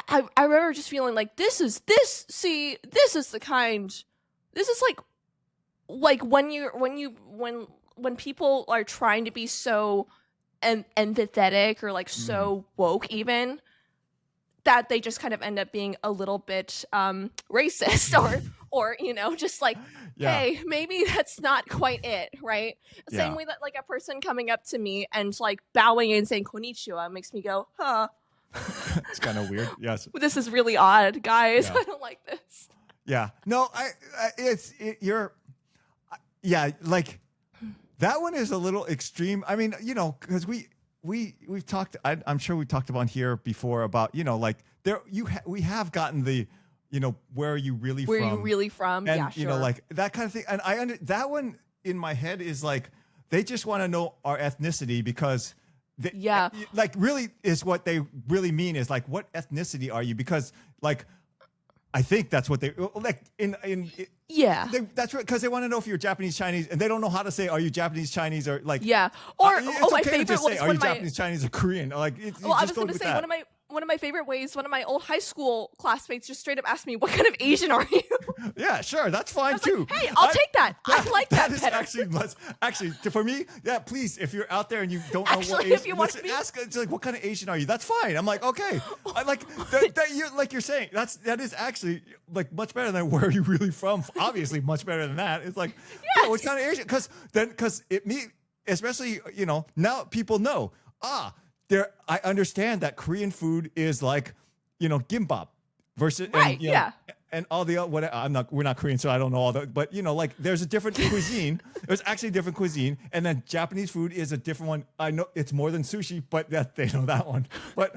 [SPEAKER 2] I remember just feeling like this is the kind. This is like when people are trying to be so empathetic or like so woke even, that they just kind of end up being a little bit racist or you know, just like, hey, maybe that's not quite it, right? Same way that like a person coming up to me and like bowing and saying konnichiwa makes me go, huh.
[SPEAKER 1] It's kind of weird. Yes.
[SPEAKER 2] This is really odd, guys. I don't like this.
[SPEAKER 1] Yeah. No, yeah, like that one is a little extreme. I mean, you know, because we've talked. I'm sure we talked about here before about, you know, like we have gotten the, you know, where are you really
[SPEAKER 2] where
[SPEAKER 1] from?
[SPEAKER 2] Where you really from?
[SPEAKER 1] And,
[SPEAKER 2] yeah, sure.
[SPEAKER 1] You know, like that kind of thing. And that one in my head is like they just want to know our ethnicity because. Like really is what they really mean is like, what ethnicity are you? Because like, I think that's what they like that's right, because they want to know if you're Japanese, Chinese, and they don't know how to say, are you Japanese, Chinese, or like
[SPEAKER 2] or
[SPEAKER 1] my
[SPEAKER 2] favorite
[SPEAKER 1] to say, are you Japanese, Chinese, or Korean? Like,
[SPEAKER 2] I was going to say one of my favorite ways. One of my old high school classmates just straight up asked me, "What kind of Asian are you?"
[SPEAKER 1] Yeah, sure, that's fine too.
[SPEAKER 2] Like, hey, I'll take that. I like that better.
[SPEAKER 1] Actually, for me, yeah, please, if you're out there and you don't know what
[SPEAKER 2] Asian, if you want to
[SPEAKER 1] ask, it's like, what kind of Asian are you? That's fine. I'm like, okay, I like that you're saying that is actually like much better than where are you really from. Obviously, much better than that. It's like, yeah, what kind of Asian? Because especially, you know, now people know. I understand that Korean food is like, you know, gimbap versus
[SPEAKER 2] right,
[SPEAKER 1] and all the we're not Korean, so I don't know all that, but you know, like there's a different cuisine. There's actually a different cuisine, and then Japanese food is a different one. I know it's more than sushi, but they know that one. But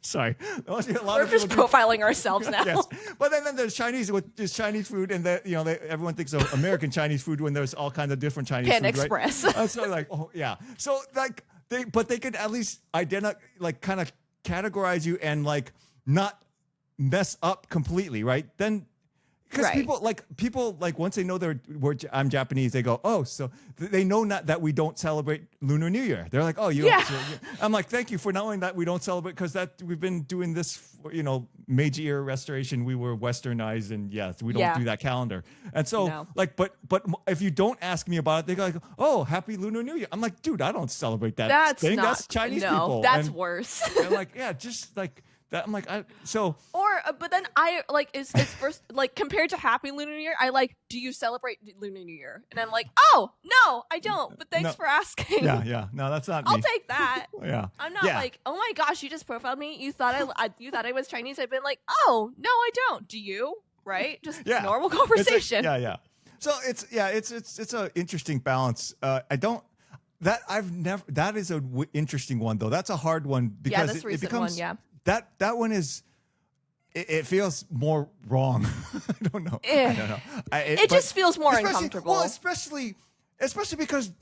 [SPEAKER 1] sorry, we're
[SPEAKER 2] just profiling ourselves now.
[SPEAKER 1] Yes, but then there's Chinese, which is Chinese food, and you know, everyone thinks of American Chinese food when there's all kinds of different Chinese
[SPEAKER 2] Panda
[SPEAKER 1] food.
[SPEAKER 2] Express.
[SPEAKER 1] Right? So like, oh yeah, so like. But they could at least identify, like, kind of categorize you and like not mess up completely, right? Then, because people once they know I'm Japanese, they go, oh, so they know not that we don't celebrate Lunar New Year. They're like, oh, you don't. I'm like, thank you for knowing that we don't celebrate, because that we've been doing this for, you know, Meiji era restoration. We were westernized, and yes, we don't do that calendar. And so like, but if you don't ask me about it, they go like, oh, happy Lunar New Year. I'm like, dude, I don't celebrate that thing. That's Chinese people.
[SPEAKER 2] That's worse.
[SPEAKER 1] They're like, yeah, just like. That, I'm like,
[SPEAKER 2] but then I like it's first, like, compared to Happy Lunar New Year, I like, do you celebrate Lunar New Year? And I'm like, oh no, I don't. But thanks for asking.
[SPEAKER 1] Yeah, no, that's not me.
[SPEAKER 2] I'll take that.
[SPEAKER 1] Yeah,
[SPEAKER 2] I'm not like, oh my gosh, you just profiled me. You thought I was Chinese. I've been like, oh no, I don't. Do you? Right? Just normal conversation.
[SPEAKER 1] So it's an interesting balance. That is an interesting one though. That's a hard one because it becomes that one is. It feels more wrong. I don't know.
[SPEAKER 2] It just feels more uncomfortable.
[SPEAKER 1] Well, especially because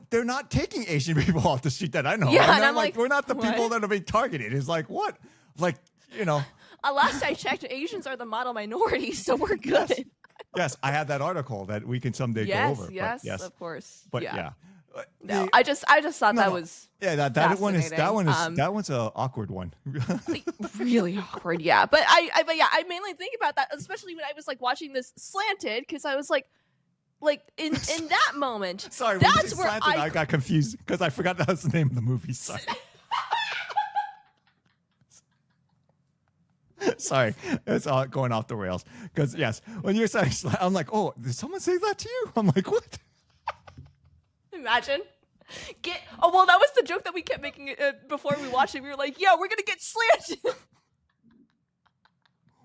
[SPEAKER 1] they're not taking Asian people off the street that I know.
[SPEAKER 2] Yeah, and I'm like,
[SPEAKER 1] we're not the people that are being targeted. It's like, what? Like, you know.
[SPEAKER 2] Last I checked, Asians are the model minority, so we're good.
[SPEAKER 1] Yes, I had that article that we can someday go over.
[SPEAKER 2] Yes, of course.
[SPEAKER 1] But
[SPEAKER 2] No, I just thought that was
[SPEAKER 1] that one is
[SPEAKER 2] fascinating.
[SPEAKER 1] that one's a awkward one.
[SPEAKER 2] Really awkward. Yeah, but I mainly think about that, especially when I was like watching this Slanted, because I was like in that moment.
[SPEAKER 1] Sorry,
[SPEAKER 2] that's where
[SPEAKER 1] Slanted, I got confused because I forgot that was the name of the movie. Sorry. Sorry, it's all going off the rails. Because yes, when you're saying, I'm like, oh, did someone say that to you? I'm like, what?
[SPEAKER 2] Imagine. Well, that was the joke that we kept making before we watched it. We were like, yeah, we're gonna get slanted.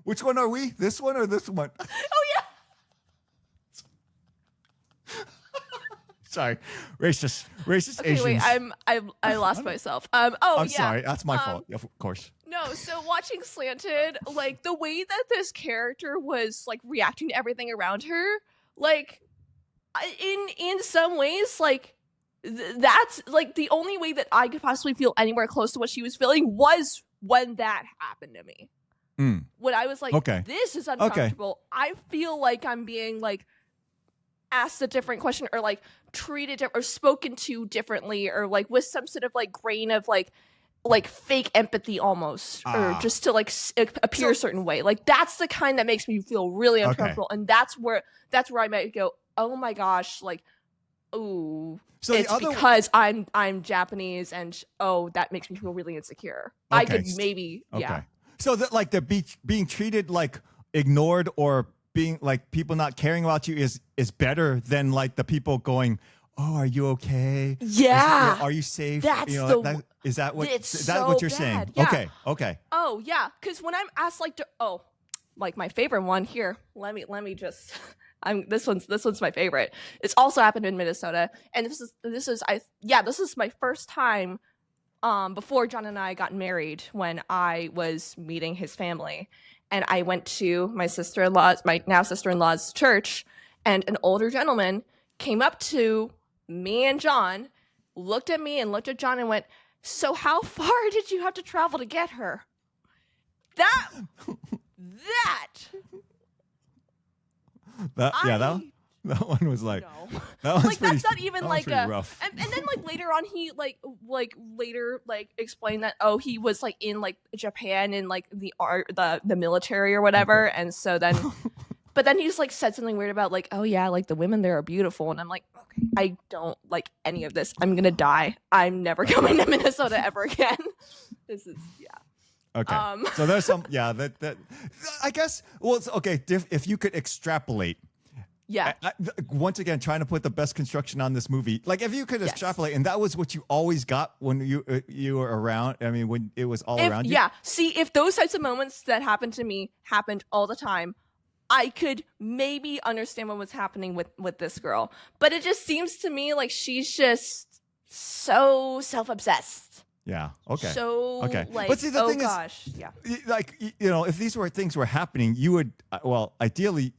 [SPEAKER 1] Which one are we? This one or this one?
[SPEAKER 2] Oh yeah.
[SPEAKER 1] Sorry, racist
[SPEAKER 2] okay,
[SPEAKER 1] Asians.
[SPEAKER 2] Wait, I lost myself.
[SPEAKER 1] I'm sorry, that's my fault. Of course.
[SPEAKER 2] No, so watching Slanted, like the way that this character was like reacting to everything around her, like in some ways, like that's like the only way that I could possibly feel anywhere close to what she was feeling was when that happened to me. When I was like,
[SPEAKER 1] okay,
[SPEAKER 2] this is uncomfortable. Okay. I feel like I'm being like asked a different question or like treated or spoken to differently or like with some sort of like grain of like fake empathy almost or just to like appear a certain way. Like that's the kind that makes me feel really uncomfortable. Okay. And that's where I might go, oh my gosh, like, ooh, so it's because I'm Japanese and that makes me feel really insecure. Okay. I could maybe, yeah.
[SPEAKER 1] So that like the being treated like ignored or being like people not caring about you is better than like the people going, oh, are you okay?
[SPEAKER 2] Yeah.
[SPEAKER 1] Are you safe?
[SPEAKER 2] That's
[SPEAKER 1] is that what you're saying?
[SPEAKER 2] Yeah.
[SPEAKER 1] Okay.
[SPEAKER 2] Oh yeah, because when I'm asked like like my favorite one here. Let me just. This one's my favorite. It's also happened in Minnesota, and this is my first time. Before John and I got married, when I was meeting his family, and I went to my now sister-in-law's church, and an older gentleman came up to me and John, looked at me and looked at John and went, so how far did you have to travel to get her? That
[SPEAKER 1] one was like,
[SPEAKER 2] no.
[SPEAKER 1] That was
[SPEAKER 2] like
[SPEAKER 1] pretty,
[SPEAKER 2] that's not even like a
[SPEAKER 1] rough.
[SPEAKER 2] And then like later on he later explained that he was like in like Japan in like the military or whatever, okay. And so then but then he just like said something weird about like, oh yeah, like the women there are beautiful, and I'm like, okay, I don't like any of this. I'm gonna die. I'm never coming to Minnesota ever again. This is
[SPEAKER 1] okay. So there's some that I guess. Well, it's okay if you could extrapolate.
[SPEAKER 2] Yeah.
[SPEAKER 1] Once again, trying to put the best construction on this movie. Like if you could extrapolate, and that was what you always got when you were around. I mean, when it was all around you.
[SPEAKER 2] Yeah. See, if those types of moments that happened to me happened all the time, I could maybe understand what was happening with this girl. But it just seems to me like she's just so self-obsessed.
[SPEAKER 1] Yeah. Okay.
[SPEAKER 2] So like,
[SPEAKER 1] but see, the thing
[SPEAKER 2] is,
[SPEAKER 1] like if these things were happening, you would ideally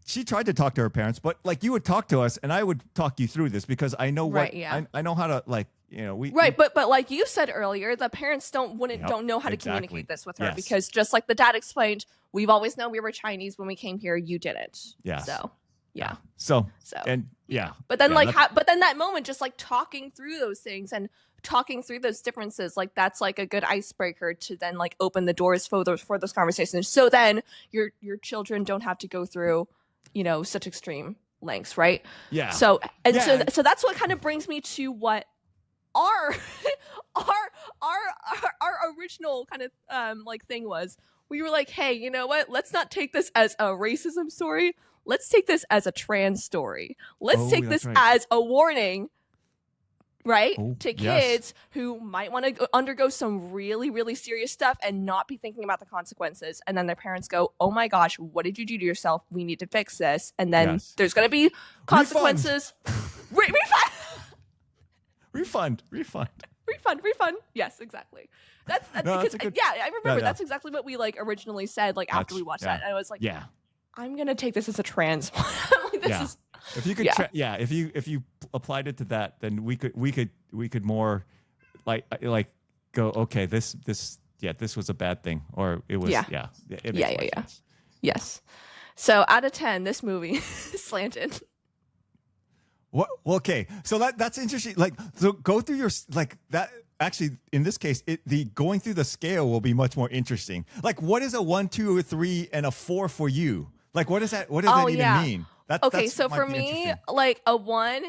[SPEAKER 1] she tried to talk to her parents, but like you would talk to us, and I would talk you through this because I know I know how to
[SPEAKER 2] but like you said earlier, the parents don't know how to communicate this with her because just like the dad explained, we've always known we were Chinese when we came here. You didn't.
[SPEAKER 1] Yeah.
[SPEAKER 2] So. Yeah.
[SPEAKER 1] So and yeah.
[SPEAKER 2] But then but then that moment, just like talking through those things and talking through those differences, like that's like a good icebreaker to then like open the doors for those conversations. So then your children don't have to go through, such extreme lengths, right?
[SPEAKER 1] Yeah.
[SPEAKER 2] So that's what kind of brings me to what our original kind of like thing was. We were like, hey, you know what? Let's not take this as a racism story. Let's take this as a trans story. Let's take this as a warning, right? To kids who might want to undergo some really, really serious stuff and not be thinking about the consequences. And then their parents go, oh my gosh, what did you do to yourself? We need to fix this. And then there's going to be consequences.
[SPEAKER 1] Refund.
[SPEAKER 2] Yes, exactly. That's I remember that's exactly what we like originally said like after we watched that. And I was like, I'm gonna take this as a trans one. Like, this is
[SPEAKER 1] if you could if you applied it to that, then we could more like go, okay, this was a bad thing, or it was it makes sense.
[SPEAKER 2] Yes. So out of 10, this movie Slanted.
[SPEAKER 1] What? Well, okay, so that's interesting. Like, so go through your like that. Actually, in this case, the going through the scale will be much more interesting. Like, what is a 1, 2, or 3, and a 4 for you? Like, what is that? What does that even mean?
[SPEAKER 2] Okay, so for me, like a 1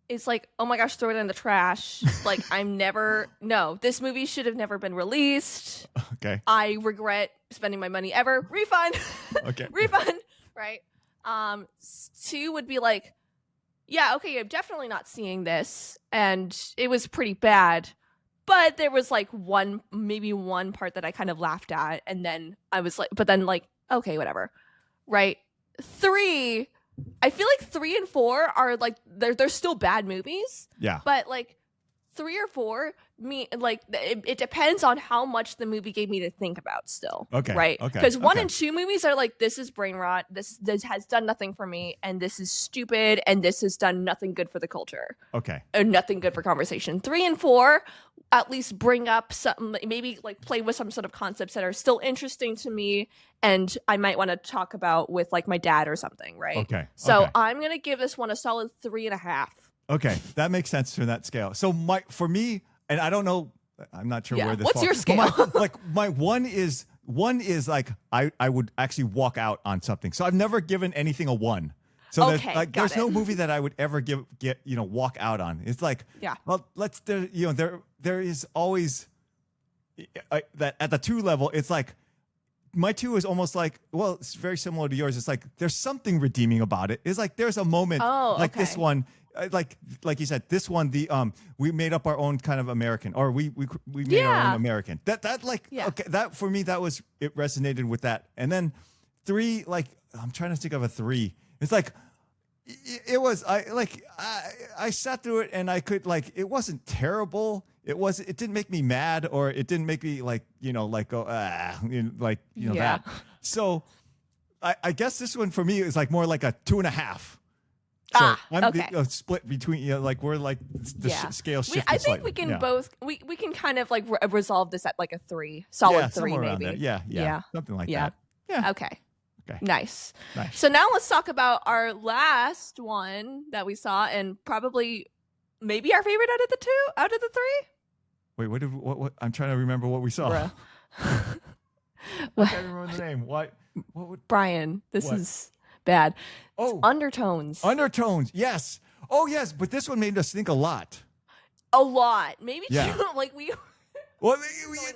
[SPEAKER 2] is like, oh my gosh, throw it in the trash. Like, no, this movie should have never been released.
[SPEAKER 1] Okay.
[SPEAKER 2] I regret spending my money ever. Refund.
[SPEAKER 1] Okay.
[SPEAKER 2] Refund. Right. 2 would be like, yeah, okay, I'm definitely not seeing this, and it was pretty bad. But there was like maybe one part that I kind of laughed at, and then I was like, but then like, okay, whatever. Right. 3, I feel like 3 and 4 are like they're still bad movies.
[SPEAKER 1] Yeah.
[SPEAKER 2] But like 3 or 4, it depends on how much the movie gave me to think about still.
[SPEAKER 1] Okay.
[SPEAKER 2] Right.
[SPEAKER 1] Okay.
[SPEAKER 2] Because 1 and 2 movies are like, this is brain rot. This has done nothing for me, and this is stupid, and this has done nothing good for the culture.
[SPEAKER 1] Okay.
[SPEAKER 2] And nothing good for conversation. 3 and 4 at least bring up something, maybe like play with some sort of concepts that are still interesting to me, and I might want to talk about with like my dad or something, right?
[SPEAKER 1] Okay.
[SPEAKER 2] So
[SPEAKER 1] okay.
[SPEAKER 2] I'm gonna give this one a solid 3.5.
[SPEAKER 1] Okay, that makes sense from that scale. So for me, and I don't know, I'm not sure where this.
[SPEAKER 2] What's your scale?
[SPEAKER 1] My one is like I would actually walk out on something. So I've never given anything a 1. So there's no movie that I would ever walk out on. It's like, well, there is always that at the 2 level. It's like my 2 is almost like, well, it's very similar to yours. It's like there's something redeeming about it. It's like there's a moment this one. Like you said, this one, we made up our own kind of American, or we made our own American. That for me, it resonated with that. And then 3, like I'm trying to think of a 3. It's like it was I sat through it, and I could it wasn't terrible. It didn't make me mad, or it didn't make me go that. So I guess this one for me is like more like a 2.5. So I'm split between we're like the scale shifted
[SPEAKER 2] I think
[SPEAKER 1] slightly.
[SPEAKER 2] we can both we can kind of like resolve this at like a 3, solid 3 maybe.
[SPEAKER 1] Yeah, something like that. Yeah.
[SPEAKER 2] Okay. Nice. So now let's talk about our last one that we saw, and probably maybe our favorite out of the 3.
[SPEAKER 1] Wait, what? I'm trying to remember what we saw. I can't remember the name. What would
[SPEAKER 2] Brian? This is bad. It's Undertones.
[SPEAKER 1] Undertones. Yes. Oh, yes. But this one made us think a lot.
[SPEAKER 2] A lot. Maybe like we.
[SPEAKER 1] Well,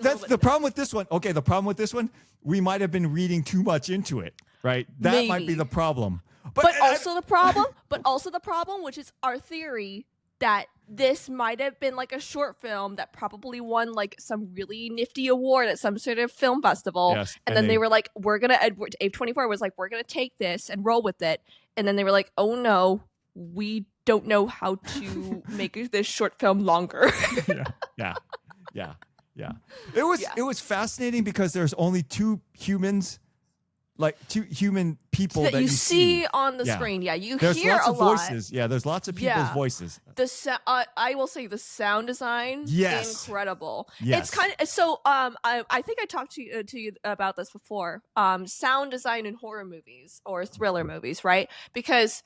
[SPEAKER 1] that's the problem with this one. Okay, the problem with this one, we might have been reading too much into it, right? That might be the problem. But also the problem, which is our theory that this might have been like a short film that probably won like some really nifty award at some sort of film festival. Yes,
[SPEAKER 2] and then they were like, A24 was like, we're going to take this and roll with it. And then they were like, oh no, we don't know how to make this short film longer.
[SPEAKER 1] Yeah. It was fascinating because there's only 2 humans, like 2 human people that you see
[SPEAKER 2] on the screen. Yeah,
[SPEAKER 1] there's
[SPEAKER 2] hear
[SPEAKER 1] lots
[SPEAKER 2] a
[SPEAKER 1] of
[SPEAKER 2] lot.
[SPEAKER 1] Voices. Yeah, there's lots of people's voices.
[SPEAKER 2] I will say the sound design, incredible.
[SPEAKER 1] Yes.
[SPEAKER 2] It's kind of so. I think I talked to you about this before. Sound design in horror movies or thriller movies, right? Because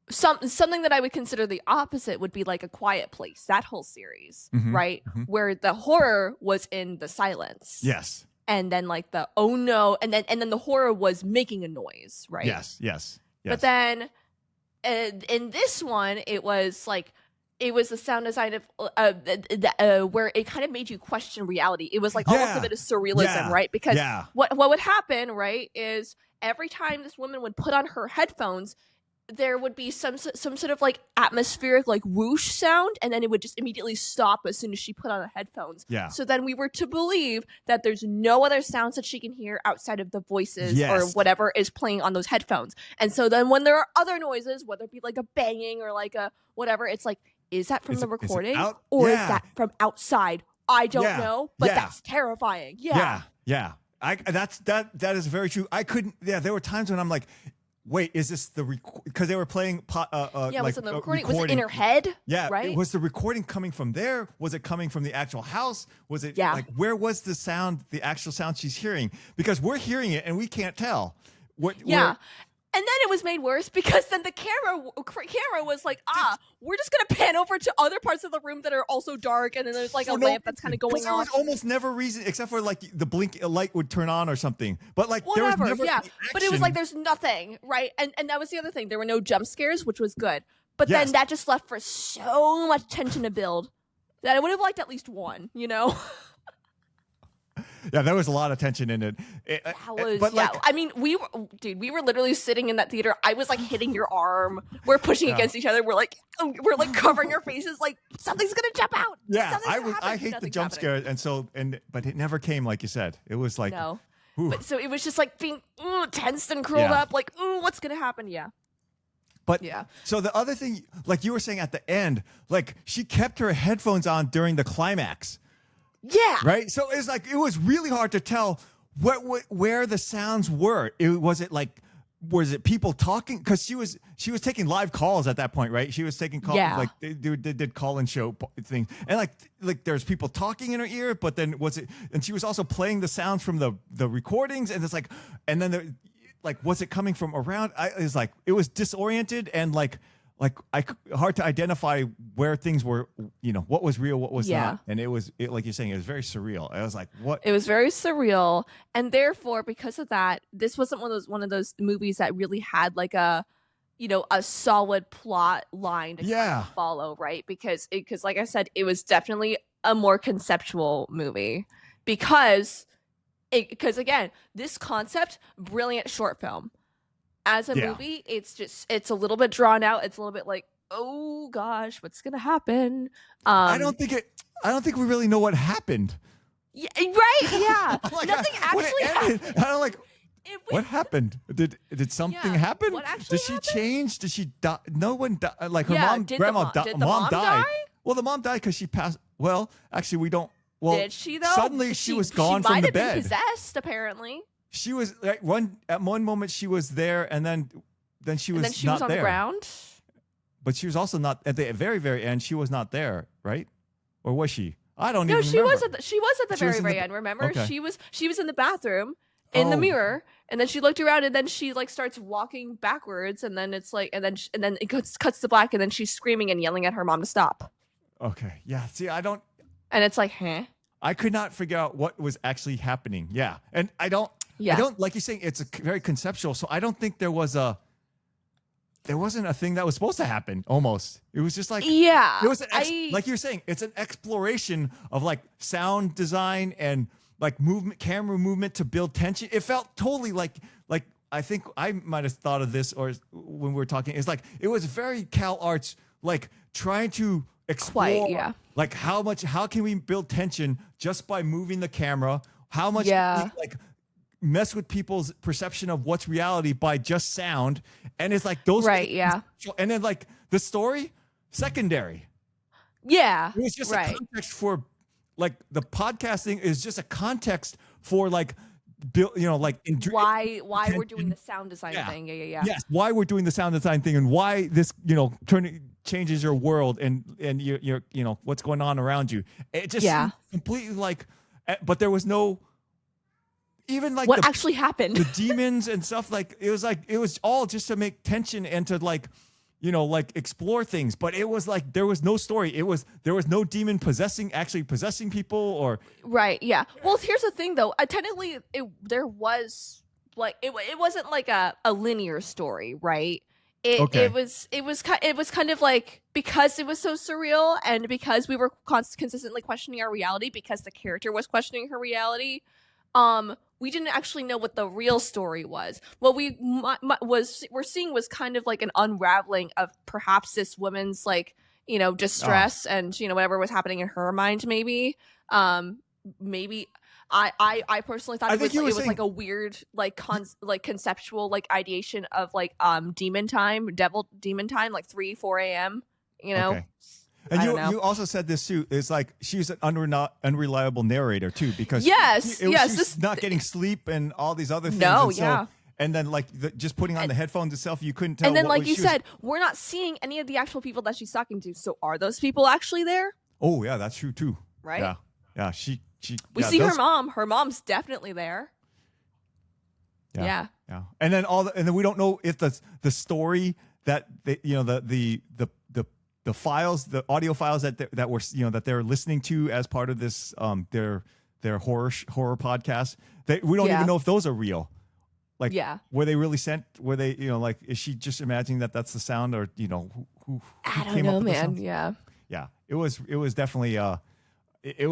[SPEAKER 2] something that I would consider the opposite would be like A Quiet Place, that whole series, right? Mm-hmm. Where the horror was in the silence.
[SPEAKER 1] Yes.
[SPEAKER 2] And then like the oh no, and then the horror was making a noise, right?
[SPEAKER 1] Yes.
[SPEAKER 2] But then in this one, it was the sound design of where it kind of made you question reality. It was like almost a bit of surrealism, right? Because what would happen, right, is every time this woman would put on her headphones, there would be some sort of like atmospheric like whoosh sound, and then it would just immediately stop as soon as she put on the headphones. Yeah. So then we were to believe that there's no other sounds that she can hear outside of the voices or whatever is playing on those headphones. And so then when there are other noises, whether it be like a banging or like a whatever, it's like, is that from the recording or is that from outside? I don't know, but that's terrifying. Yeah.
[SPEAKER 1] That is very true. I couldn't. Yeah, there were times when I'm like, wait, is this because they were playing
[SPEAKER 2] was it the recording? Was it in her head?
[SPEAKER 1] Yeah,
[SPEAKER 2] right.
[SPEAKER 1] Was the recording coming from there? Was it coming from the actual house? Was it like where was the sound, the actual sound she's hearing? Because we're hearing it and we can't tell.
[SPEAKER 2] And then it was made worse because then the camera was like, we're just gonna pan over to other parts of the room that are also dark, and then there's like a lamp that's kind of going
[SPEAKER 1] there
[SPEAKER 2] on.
[SPEAKER 1] was almost never reason except for like the blink light would turn on or something. But like there was never
[SPEAKER 2] but it was like there's nothing, right? And that was the other thing. There were no jump scares, which was good. But then that just left for so much tension to build that I would have liked at least one, you know?
[SPEAKER 1] Yeah, there was a lot of tension in it.
[SPEAKER 2] I mean, we were literally sitting in that theater. I was like hitting your arm. We're pushing against each other. We're like covering our faces. Like something's gonna jump out.
[SPEAKER 1] Yeah, I hate the jump scare, but it never came like you said. It was like
[SPEAKER 2] no. But so it was just like being tensed and curled up. Like, what's gonna happen? Yeah.
[SPEAKER 1] But so the other thing, like you were saying at the end, like she kept her headphones on during the climax.
[SPEAKER 2] Yeah.
[SPEAKER 1] Right. So it's like it was really hard to tell where the sounds were. Was it people talking? Because she was taking live calls at that point, right? She was taking calls like they did call-in show things, and like there's people talking in her ear. But then and she was also playing the sounds from the recordings, and it's like, and then was it coming from around? It was disoriented and hard to identify where things were, what was real, what was not. And like you're saying, it was very surreal. I was like, what?
[SPEAKER 2] It was very surreal. And therefore, because of that, this wasn't one of those movies that really had like a solid plot line to kind of follow, right? Because like I said, it was definitely a more conceptual movie because again, this concept, brilliant short film. As a movie, it's a little bit drawn out. It's a little bit like, oh gosh, what's gonna happen?
[SPEAKER 1] I don't think we really know what happened.
[SPEAKER 2] Yeah, right? Yeah, nothing actually happened.
[SPEAKER 1] I don't like. What happened? Did something happen?
[SPEAKER 2] What actually
[SPEAKER 1] Did she
[SPEAKER 2] happened?
[SPEAKER 1] change? Did she die? No one died. Like her mom,
[SPEAKER 2] did
[SPEAKER 1] grandma,
[SPEAKER 2] did the mom
[SPEAKER 1] died.
[SPEAKER 2] die?
[SPEAKER 1] Well, the mom died because she passed. Well, actually, we don't. Well,
[SPEAKER 2] did she though?
[SPEAKER 1] Suddenly, she was gone from the bed.
[SPEAKER 2] She might have been possessed, apparently.
[SPEAKER 1] She was at one moment she was there, and then she was
[SPEAKER 2] she was on
[SPEAKER 1] there.
[SPEAKER 2] the ground.
[SPEAKER 1] But she was also not at the very, very end. She was not there, right? Or was she? I don't even remember.
[SPEAKER 2] No, she was at the very end. Remember, okay. She was in the bathroom in the mirror, and then she looked around, and then she starts walking backwards, and then it's like, and then it cuts to black, and then she's screaming and yelling at her mom to stop.
[SPEAKER 1] Okay, yeah. See, I don't.
[SPEAKER 2] And it's like, huh?
[SPEAKER 1] I could not figure out what was actually happening. Yeah, and I don't. Yeah. I don't, like you're saying, it's very conceptual. So I don't think there wasn't a thing that was supposed to happen. Almost, it was just like it was like you're saying, it's an exploration of like sound design and like camera movement to build tension. It felt totally like I think I might have thought of this or when we were talking. It's like it was very Cal Arts, like trying to explore like how can we build tension just by moving the camera? How much like mess with people's perception of what's reality by just sound, and it's like those and then like the story secondary. It was just a context for like the podcasting is just a context for like
[SPEAKER 2] why we're doing the sound design thing.
[SPEAKER 1] Yes, why we're doing the sound design thing and why this changes your world and your what's going on around you. It just seemed completely like, but there was no even like
[SPEAKER 2] what actually happened.
[SPEAKER 1] The demons and stuff, like it was all just to make tension and to like explore things, but it was like there was no story. There was no demon possessing people or
[SPEAKER 2] Well, here's the thing though. Technically, there was like it wasn't like a linear story, right? It was kind of like, because it was so surreal and because we were consistently questioning our reality, because the character was questioning her reality. We didn't actually know what the real story was. What we're seeing was kind of like an unraveling of perhaps this woman's distress and whatever was happening in her mind. Maybe I personally thought it was like a weird conceptual ideation of demon time, devil demon time, like 3-4 a.m.
[SPEAKER 1] Okay. And you also said this too. It's like she's an unreliable narrator too, because she's not getting sleep and all these other things. And then just putting on the headphones itself, you couldn't tell.
[SPEAKER 2] And then, like you said, we're not seeing any of the actual people that she's talking to. So are those people actually there?
[SPEAKER 1] Oh yeah, that's true too.
[SPEAKER 2] Right?
[SPEAKER 1] Yeah. We
[SPEAKER 2] see her mom. Her mom's definitely there.
[SPEAKER 1] Yeah. Yeah. And then and then we don't know if the story that they, the files, the audio files that were that they're listening to as part of this their horror podcast, we don't even know if those are real. Like, were they really sent? Were they, like, is she just imagining that that's the sound, or who
[SPEAKER 2] I don't
[SPEAKER 1] came
[SPEAKER 2] know,
[SPEAKER 1] up with the
[SPEAKER 2] man.
[SPEAKER 1] sound? Yeah. It was definitely it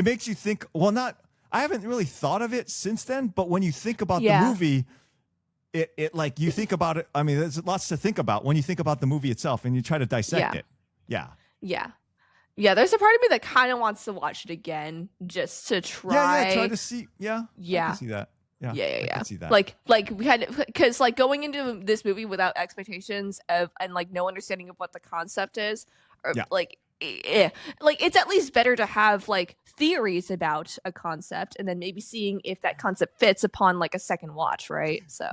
[SPEAKER 1] makes you think. Well, I haven't really thought of it since then, but when you think about the movie, it like you think about it. I mean, there's lots to think about when you think about the movie itself, and you try to dissect it. Yeah.
[SPEAKER 2] There's a part of me that kind of wants to watch it again just to try.
[SPEAKER 1] Try to see. I can see that. I can see that.
[SPEAKER 2] Like we had, because like going into this movie without expectations of and like no understanding of what the concept is, or like it's at least better to have like theories about a concept and then maybe seeing if that concept fits upon like a second watch, right? So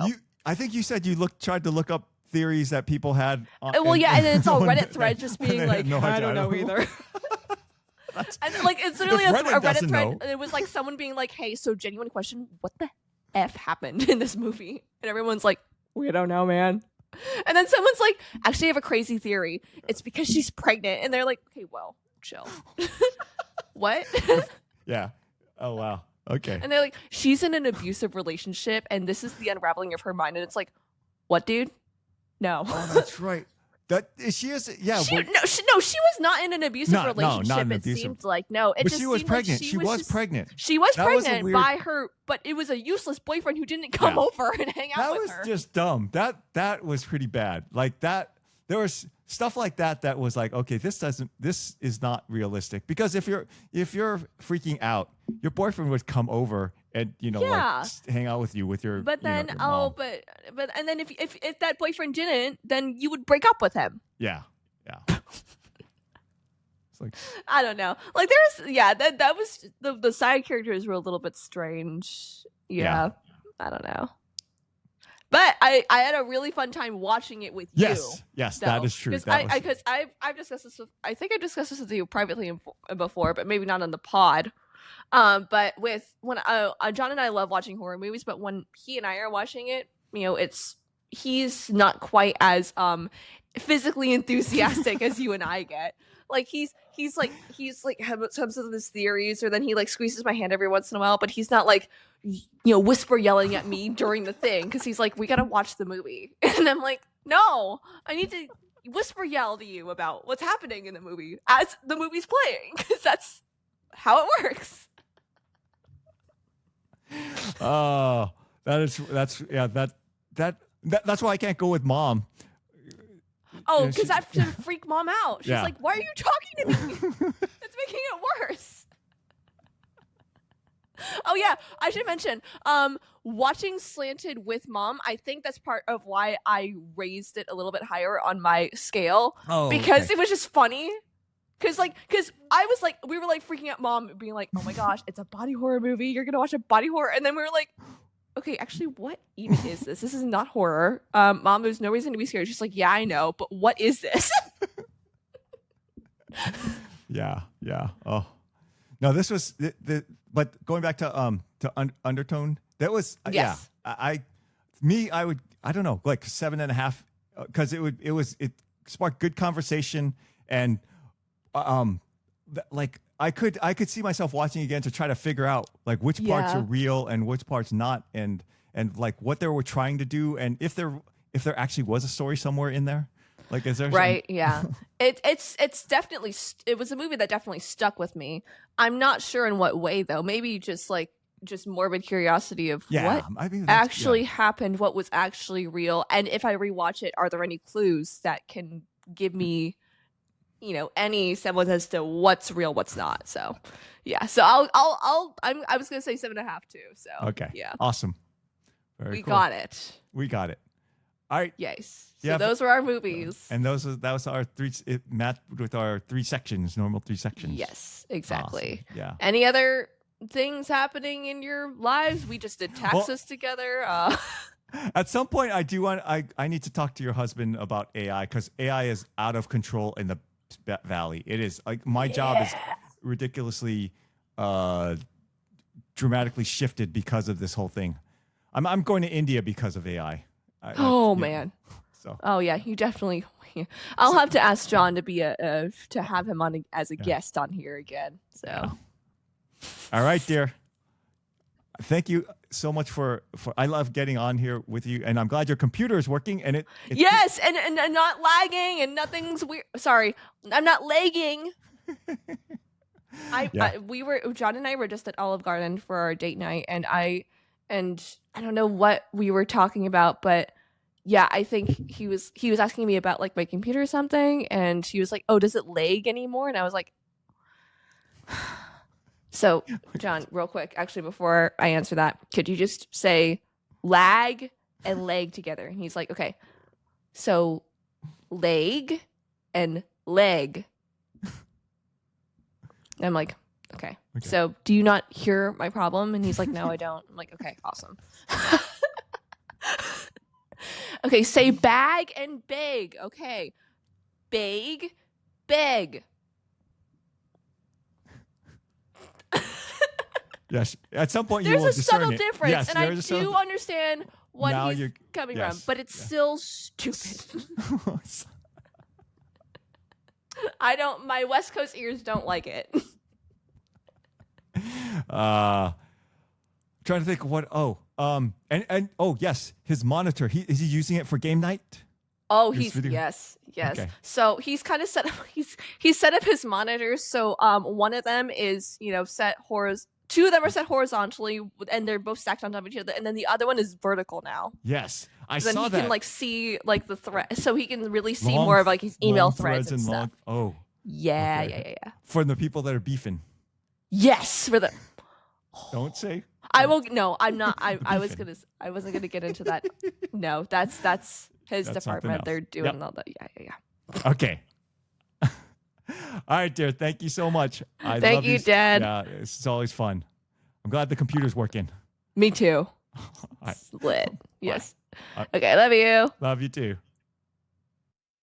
[SPEAKER 1] I think you said you tried to look up theories that people had.
[SPEAKER 2] And then it's all Reddit threads just being like, I don't know either. And like it's literally a Reddit thread, and it was like someone being like, "Hey, so genuine question, what the F happened in this movie?" And everyone's like, "We don't know, man." And then someone's like, "Actually, I have a crazy theory. It's because she's pregnant." And they're like, "Okay, well, chill." What?
[SPEAKER 1] Yeah. Oh wow. Okay.
[SPEAKER 2] And they're like, "She's in an abusive relationship, and this is the unraveling of her mind." And it's like, "What, dude? No."
[SPEAKER 1] Oh, that's right. That she is. Yeah.
[SPEAKER 2] She was not in an abusive relationship.
[SPEAKER 1] Not an
[SPEAKER 2] it
[SPEAKER 1] abusive.
[SPEAKER 2] Seemed like no. It
[SPEAKER 1] but
[SPEAKER 2] just
[SPEAKER 1] she was pregnant.
[SPEAKER 2] Like
[SPEAKER 1] she was pregnant.
[SPEAKER 2] She was pregnant by her, but it was a useless boyfriend who didn't come over and hang out with her.
[SPEAKER 1] That was just dumb. That was pretty bad. Like that. There was stuff like that was like, okay, this is not realistic, because if you're freaking out, your boyfriend would come over and like hang out with you with your. But then your mom.
[SPEAKER 2] but and then if that boyfriend didn't, then you would break up with him.
[SPEAKER 1] Yeah. It's like,
[SPEAKER 2] I don't know. Like that was the side characters were a little bit strange. Yeah. I don't know. But I had a really fun time watching it with you.
[SPEAKER 1] Yes, that is true.
[SPEAKER 2] Because I've discussed this with, I think I discussed this with you privately before, but maybe not on the pod. But when John and I love watching horror movies, but when he and I are watching it, he's not quite as physically enthusiastic as you and I get. Like he's like has some of his theories, or then he like squeezes my hand every once in a while, but he's not like whisper yelling at me during the thing, because he's like, we gotta watch the movie. And I'm like, no, I need to whisper yell to you about what's happening in the movie as the movie's playing, because that's how it works.
[SPEAKER 1] Oh, that's why I can't go with Mom.
[SPEAKER 2] Oh, because I have to freak Mom out. She's like, why are you talking to me? It's making it worse. Oh yeah, I should mention, watching Slanted with Mom, I think that's part of why I raised it a little bit higher on my scale. Oh, because it was just funny. Because I was like, we were like freaking out Mom, being like, oh my gosh, it's a body horror movie. You're gonna watch a body horror, and then we were like, okay, actually, what even is this? This is not horror. Mom, there's no reason to be scared. She's like, yeah, I know, but what is this?
[SPEAKER 1] Yeah. Oh, no, this was but going back to Undertone, that was I don't know, like 7.5, because it sparked good conversation, and like I could see myself watching again to try to figure out like which parts are real and which parts not, and like what they were trying to do, and if there actually was a story somewhere in there. Like, is there
[SPEAKER 2] right? Yeah, it's definitely it was a movie that definitely stuck with me. I'm not sure in what way though. Maybe just morbid curiosity of what actually happened, what was actually real, and if I rewatch it, are there any clues that can give me, any semblance as to what's real, what's not? So, yeah. So I was gonna say 7.5 too. So
[SPEAKER 1] okay,
[SPEAKER 2] yeah,
[SPEAKER 1] awesome.
[SPEAKER 2] We got it.
[SPEAKER 1] All right.
[SPEAKER 2] Yes. So those were our movies.
[SPEAKER 1] And that was our three. It matched with our 3 sections, normal 3 sections.
[SPEAKER 2] Yes, exactly.
[SPEAKER 1] Awesome. Yeah.
[SPEAKER 2] Any other things happening in your lives? We just did taxes together.
[SPEAKER 1] At some point, I need to talk to your husband about AI, because AI is out of control in the valley. It is like my job is ridiculously, dramatically shifted because of this whole thing. I'm going to India because of AI.
[SPEAKER 2] Oh
[SPEAKER 1] you know,
[SPEAKER 2] man.
[SPEAKER 1] so
[SPEAKER 2] Oh yeah, you definitely. I'll have to ask John to be to have him on as a guest on here again. So.
[SPEAKER 1] yeah. All right, dear. Thank you so much for I love getting on here with you, and I'm glad your computer is working. And it
[SPEAKER 2] yes, and not lagging, and nothing's weird. Sorry, I'm not lagging. John and I were just at Olive Garden for our date night, and I don't know what we were talking about, but yeah, I think he was asking me about like my computer or something, and he was like, "Oh, does it lag anymore?" And I was like. So, John, real quick, actually, before I answer that, could you just say lag and leg together? And he's like, okay. So, leg and leg. And I'm like, okay. So, do you not hear my problem? And he's like, no, I don't. I'm like, okay, awesome. Okay, say bag and big. Okay. Big, big.
[SPEAKER 1] Yes, at some point
[SPEAKER 2] there's
[SPEAKER 1] you will
[SPEAKER 2] a subtle
[SPEAKER 1] discern
[SPEAKER 2] difference,
[SPEAKER 1] yes,
[SPEAKER 2] and I do understand what he's coming from, but it's still stupid. My West Coast ears don't like it.
[SPEAKER 1] Trying to think of what. And yes, his monitor. Is he using it for game night?
[SPEAKER 2] Oh, yes. Okay. So he's kind of set up. He's set up his monitors. So one of them is set two of them are set horizontally, and they're both stacked on top of each other, and then the other one is vertical now.
[SPEAKER 1] Yes, I
[SPEAKER 2] so
[SPEAKER 1] saw
[SPEAKER 2] that. Then he can see the thread, so he can really see
[SPEAKER 1] long,
[SPEAKER 2] more of his email threads and stuff.
[SPEAKER 1] Yeah. For the people that are beefing.
[SPEAKER 2] Yes, for the.
[SPEAKER 1] Don't say.
[SPEAKER 2] I will. No, I'm not. I wasn't gonna get into that. No, that's his department. They're doing all that. Yeah.
[SPEAKER 1] Okay. All right, dear. Thank you so much.
[SPEAKER 2] Thank you, Dad.
[SPEAKER 1] Yeah, it's always fun. I'm glad the computer's working.
[SPEAKER 2] Me too. Lit. Yes. Okay, love you.
[SPEAKER 1] Love you too.